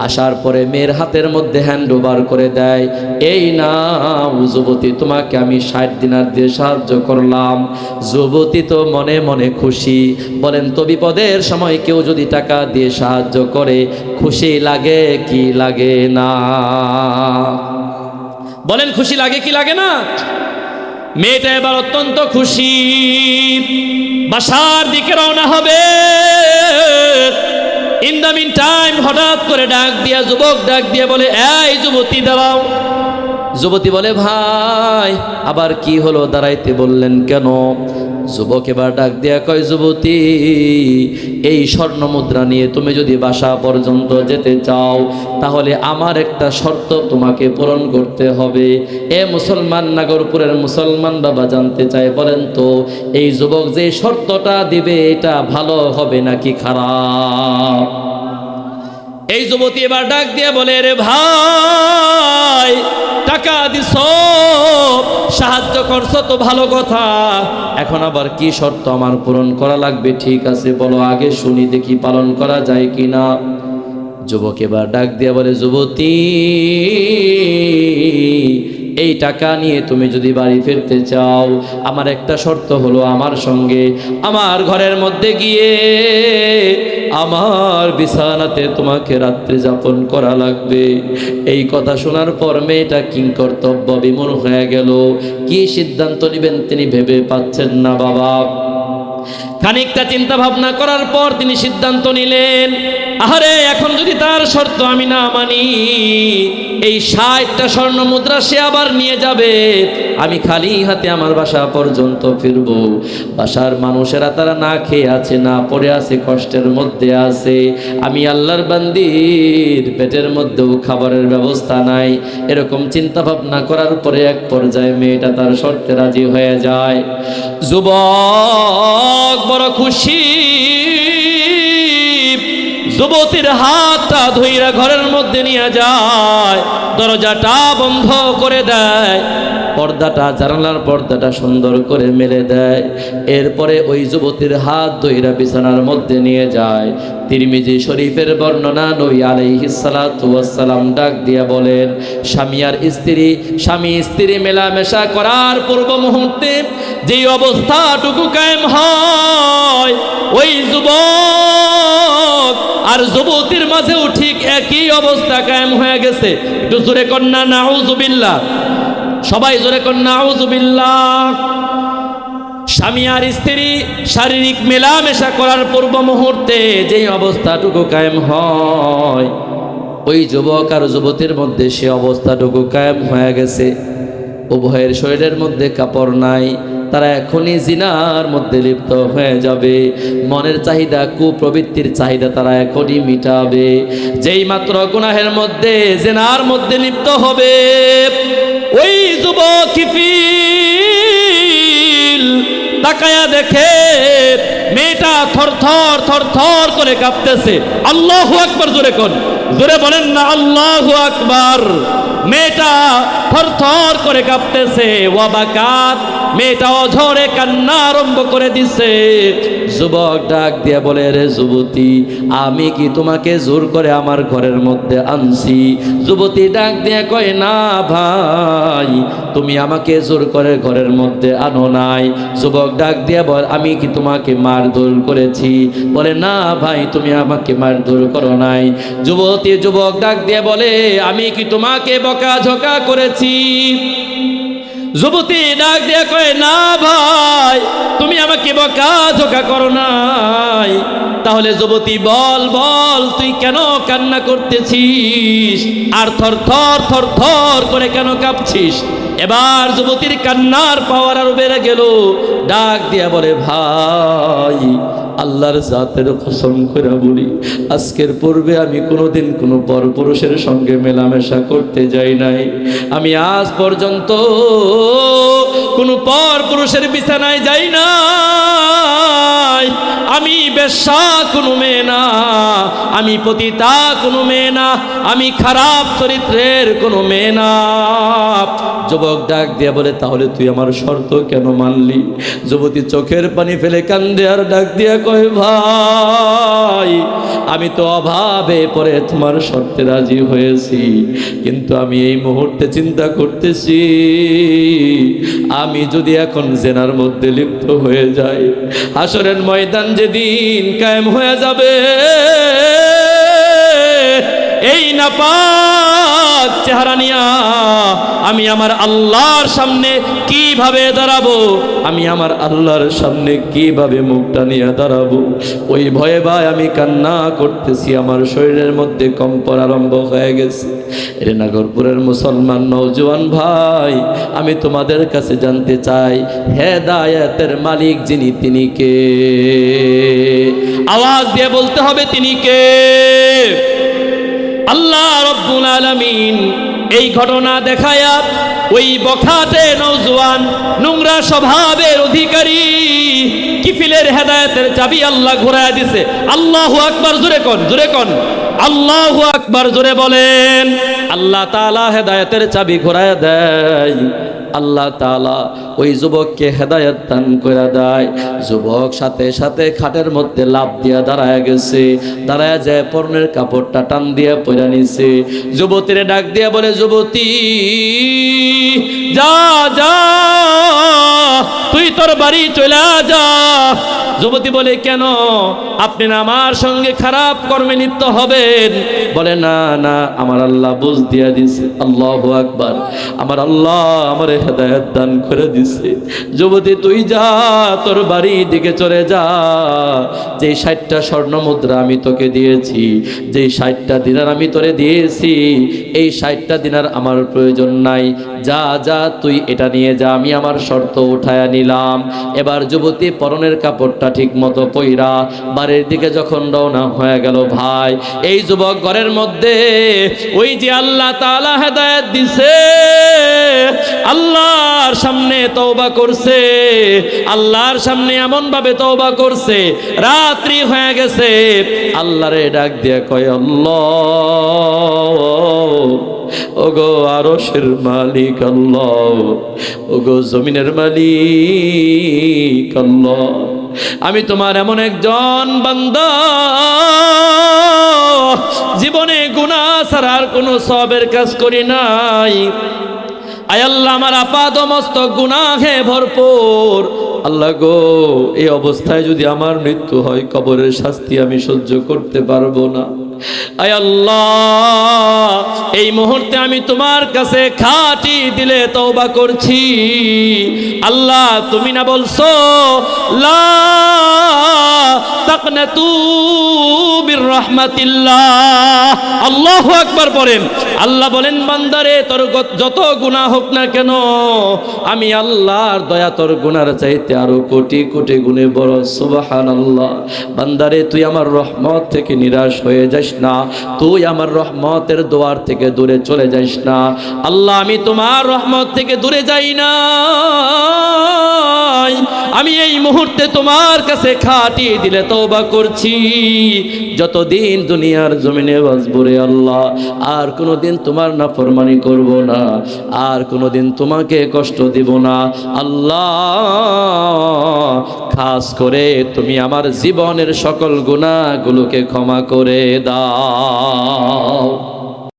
আসার পরে মেয়ের হাতের মধ্যে হ্যান্ড ওভার করে দেয়, এই নাও যুবতী, তোমাকে আমি 60 দিনার দিয়ে সাহায্য করলাম। যুবতী তো মনে মনে খুশি। বলেন তো, বিপদের সময় কেউ যদি টাকা দিয়ে সাহায্য করে খুশি লাগে কি লাগে না? বলেন খুশি লাগে কি লাগে না? মেয়েটা এবার অত্যন্ত খুশি, বাসার দিকে রওনা হবে। ইন দ্য মিন টাইম হঠাৎ করে যুবক ডাক দিয়ে বলে, এই যুবতী দাঁড়াও। যুবতী বলে, ভাই আবার কি হলো, দাঁড়াইতে বললেন কেন? যুবক এবার ডাক দিয়া কয়, যুবতী এই স্বর্ণ মুদ্রা নিয়ে তুমি যদি বাসা পর্যন্ত যেতে চাও তাহলে আমার একটা শর্ত তোমাকে পূরণ করতে হবে। এ মুসলমান, নাগরপুরের মুসলমান বাবা জানতে চায়, বলেন তো এই যুবক যে শর্তটা দিবে এটা ভালো হবে নাকি খারাপ? এই যুবতী এবার ডাক দিয়ে বলে, রে ভাই টাকা দিছ, সাহায্য করছো তো ভালো কথা, এখন আবার কি শর্ত আমার পূরণ করা লাগবে? ঠিক আছে বলো, আগে শুনি দেখি পালন করা যায় কিনা। যুবক এবার ডাক দিয়ে বলে, যুবতী এই টাকা নিয়ে তুমি যদি বাড়ি ফিরতে চাও আমার একটা শর্ত হলো, আমার সঙ্গে আমার ঘরের মধ্যে গিয়ে আমার বিছানাতে তোমাকে রাত্রি যাপন করা লাগবে। এই কথা শোনার পর মেয়েটা কিংকর্তব্য বিমূঢ় হয়ে গেল। কি সিদ্ধান্ত নেবেন তিনি ভেবে পাচ্ছেন না বাবা। খানিকটা চিন্তা ভাবনা করার পর তিনি সিদ্ধান্ত নিলেন, আরে এখন যদি তার শর্ত আমি না মানি, এই 60টা স্বর্ণ মুদ্রা সে আবার নিয়ে যাবে, আমি খালি হাতে আমার বাসা পর্যন্ত ফিরব। বাসার মানুষেরা তারা না খেয়ে আছে, না পড়ে আছে, কষ্টের মধ্যে আছে। আমি আল্লাহর বান্দির পেটের মধ্যেও খাবারের ব্যবস্থা নাই। এরকম চিন্তা ভাবনা করার পরে এক পর্যায়ে মেয়েটা তার শর্তে রাজি হয়ে যায়। যুবক বড় খুশি, যুবতীর হাতটা ধইরা ঘরের মধ্যে নিয়ে যায়, দরজাটা বন্ধ করে দেয়, পর্দাটা, জানালার পর্দাটা সুন্দর করে মেলে দেয়। এরপরে ওই যুবতীর হাত ধইরা বিছানার মধ্যে নিয়ে যায়। তিরমিজি শরীফের বর্ণনা, নবী আলাইহিস সালাতু ওয়াস সালাম ডাক দিয়া বলেন, স্বামী স্ত্রী মেলামেশা করার পূর্ব মুহূর্তে যেই অবস্থাটুকু কায়েম হয়, ওই যুবক আর যুবতীর মাঝেও ঠিক একই অবস্থা কায়েম হয়ে গেছে। একটু জোরে কন্যা নাউযুবিল্লাহ, সবাই জোরে কন্যা নাউযুবিল্লাহ। স্বামী আর স্ত্রী শারীরিক মেলামেশা করার পূর্ব মুহূর্তে যেই অবস্থাটুকু কায়েম হয়, ওই যুবক আর যুবতীর মধ্যে সে অবস্থাটুকু কায়েম হয়ে গেছে। উভয়ের শরীরের মধ্যে কাপড় নাই, তারা এখনই জিনার মধ্যে লিপ্ত হয়ে যাবে। মনের চাহিদা, কুপ্রবৃত্তির চাহিদা তারা এখনই মিটাবে। যেই মাত্র গুনাহের মধ্যে, জিনার মধ্যে লিপ্ত হবে, ওই যুবক কিফিল তাকায়া দেখে মেয়েটা থরথর থরথর করে কাঁপতেছে। আল্লাহু আকবার, জোরে কোন, জোরে বলেন না আল্লাহু আকবার। মেয়েটা থরথর করে কাঁপতেছে, ওয়াবাকাত, মেয়েটা অঝরে কান্না আরম্ভ করে দিছে। যুবক ডাক দিয়া বলে, রে যুবতী, আমি কি তোমাকে জোর করে আমার ঘরের মধ্যে আনছি? যুবতী ডাক দিয়া কয়, না ভাই, তুমি আমাকে জোর করে ঘরের মধ্যে আনো নাই। যুবক ডাক দিয়া বল, আমি কি তোমাকে মারধর করেছি? বলে, না ভাই, তুমি আমাকে মারধর করো নাই। যুবক ডাক দিয়া বলে, আমি কি তোমাকে বকাঝকা করেছি? যুবতী ডাক দিয়া কয়, না ভাই, তুমি আমাকে বকাঝকা করো নাই। তাহলে যুবতী বল, তুই কেন কান্না করতেছিস আর থর থর থর থর করে কেন কাঁপছিস? এবার যুবতীর কান্নার পাওয়ার আরো বেড়ে গেল। ডাক দিয়া বলে, ভাই, আল্লাহর জাতের কসম করে বলি, আজকের পূর্বে আমি কোনোদিন কোনো পরপুরুষের সঙ্গে মেলামেশা করতে যাই নাই। আমি আজ পর্যন্ত কোনো পরপুরুষের বিছানায় যাই নাই। আমি বেশ্যা কোনো মেয়ে না, আমি পতিতা কোনো মেয়ে না, আমি খারাপ চরিত্রের কোনো মেয়ে না। যুবক ডাক দিয়া বলে, তাহলে তুই আমার শর্ত কেন মানলি? যুবতী চোখের পানি ফেলে কান্দে আর ডাক দিয়া কয়, ভাই, আমি তো অভাবে পরে তোমার শর্তে রাজি হয়েছি, কিন্তু আমি এই মুহূর্তে চিন্তা করতেছি, আমি যদি এখন জেনার মধ্যে লিপ্ত হয়ে যাই, হাসরের ময়দান যেদিন কায়েম হয়ে যাবে, এই নাপাক চেহারা নিয়া আমি আমার আল্লাহর সামনে কিভাবে দাঁড়াবো? আমি আমার আল্লাহর সামনে কিভাবে মুখটা নিয়ে দাঁড়াবো? ওই ভয়ে ভাই আমি কান্না করতেছি, আমার শরীরের মধ্যে কম্পন আরম্ভ হয়ে গেছে। রেনাগরপুরের মুসলমান নওজোয়ান ভাই, আমি তোমাদের কাছে জানতে চাই, হেদায়েতের মালিক যিনি, তিনি কে? আওয়াজ দিয়ে বলতে হবে, তিনি কে? আল্লাহ রব্বুল আলামিন এই ঘটনা দেখায়া ওই বখাটে নওজোয়ান, নোংরা স্বভাবের অধিকারী কিফিলের হেদায়েতের চাবি আল্লাহ ঘুরায় দিছে। আল্লাহু আকবার, জোরে কোন, জোরে কোন, আল্লাহু আকবার, জোরে বলেন। আল্লাহ তাআলা হেদায়েতের চাবি ঘুরায় দেয়। আল্লাহ তাআলা ওই যুবককে হেদায়েত দান করে দেয়। যুবক সাথে সাথে খাটের মধ্যে লাফ দিয়া দাঁড়ায় গেছে। দাঁড়ায় যায় পরনের কাপড়টা টান দিয়া পরে নিছে। যুবতীরে ডাক দিয়া বলে, যুবতী, যা যা, তুই তোর বাড়ি চলে যা। যুবতী বলে, কেন? আপনি না আমার সঙ্গে খারাপ কর্মে লিপ্ত হবেন? বলে, না না, আমার আল্লাহ বুঝ দিয়া দিছে। আল্লাহু আকবার। আমার আল্লাহ আমারে হেদায়েত দান করে দিছে। যুবতী তুই যা, তোর বাড়ির দিকে চলে যা। যে 60টা স্বর্ণ মুদ্রা আমি তোকে দিয়েছি, যে 60টা দিনার আমি তোরে দিয়েছি, এই 60টা দিনার আমার প্রয়োজন নাই। যা যা তুই এটা নিয়ে যা, আমি আমার শর্ত উঠায়া নিলাম। এবার যুবতী পরনের কাপড়টা ঠিক মতো পইরা বাড়ির দিকে যখন রওনা হয়ে গেল, ভাই এই যুবক ঘরের মধ্যে ওই যে আল্লাহ তাআলা হেদায়েত দিছে, আল্লাহর সামনে তওবা করছে, আল্লাহর সামনে এমন ভাবে তওবা করছে, রাত্রি হয়ে গেছে, আল্লাহরে ডাক দিয়ে কয়, আল্লাহ ওগো আরশের মালিক আল্লাহ, ওগো জমিনের মালিক আল্লাহ, আমি তোমার এমন একজন বান্দা, জীবনে গুনাহ ছাড়া আর কোনো সওয়াবের কাজ করি নাই। আয় আল্লাহ, আমার আপাদ মস্তক গুনাহে ভরপুর। আল্লাহ গো, এই অবস্থায় যদি আমার মৃত্যু হয়, কবরের শাস্তি আমি সহ্য করতে পারবো না। আয় আল্লাহ, এই মুহূর্তে আমি তোমার কাছে খাঁটি দিলে তওবা করছি। আল্লাহ, তুমি না বলছো লা তাকনাতু বির রাহমাতিল্লাহ। আল্লাহু আকবার পড়েন। আল্লাহ বলেন, বান্দারে তোর যত গুনাহ হোক না কেন, আমি আল্লাহর দয়া তোর গুনার চাইতে আরো কোটি কোটি গুণে বড়। সুবহানাল্লাহ। বান্দারে তুই আমার রহমত থেকে নিরাশ হয়ে যাস না, তুই আমার রহমতের দোয়ার থেকে দূরে চলে যাস না। আল্লাহ, আমি তোমার রহমত থেকে দূরে যাই না, আমি এই মুহূর্তে তোমার কাছে খাঁটি দিলে তওবা করছি। যতদিন দুনিয়ার জমিনে বাঁচব রে আল্লাহ, আর কোনোদিন তোমার নাফরমানি করব না, আর কোনোদিন তোমাকে কষ্ট দিব না। আল্লাহ, খাস করে তুমি আমার জীবনের সকল গুনাহগুলোকে ক্ষমা করে দাও।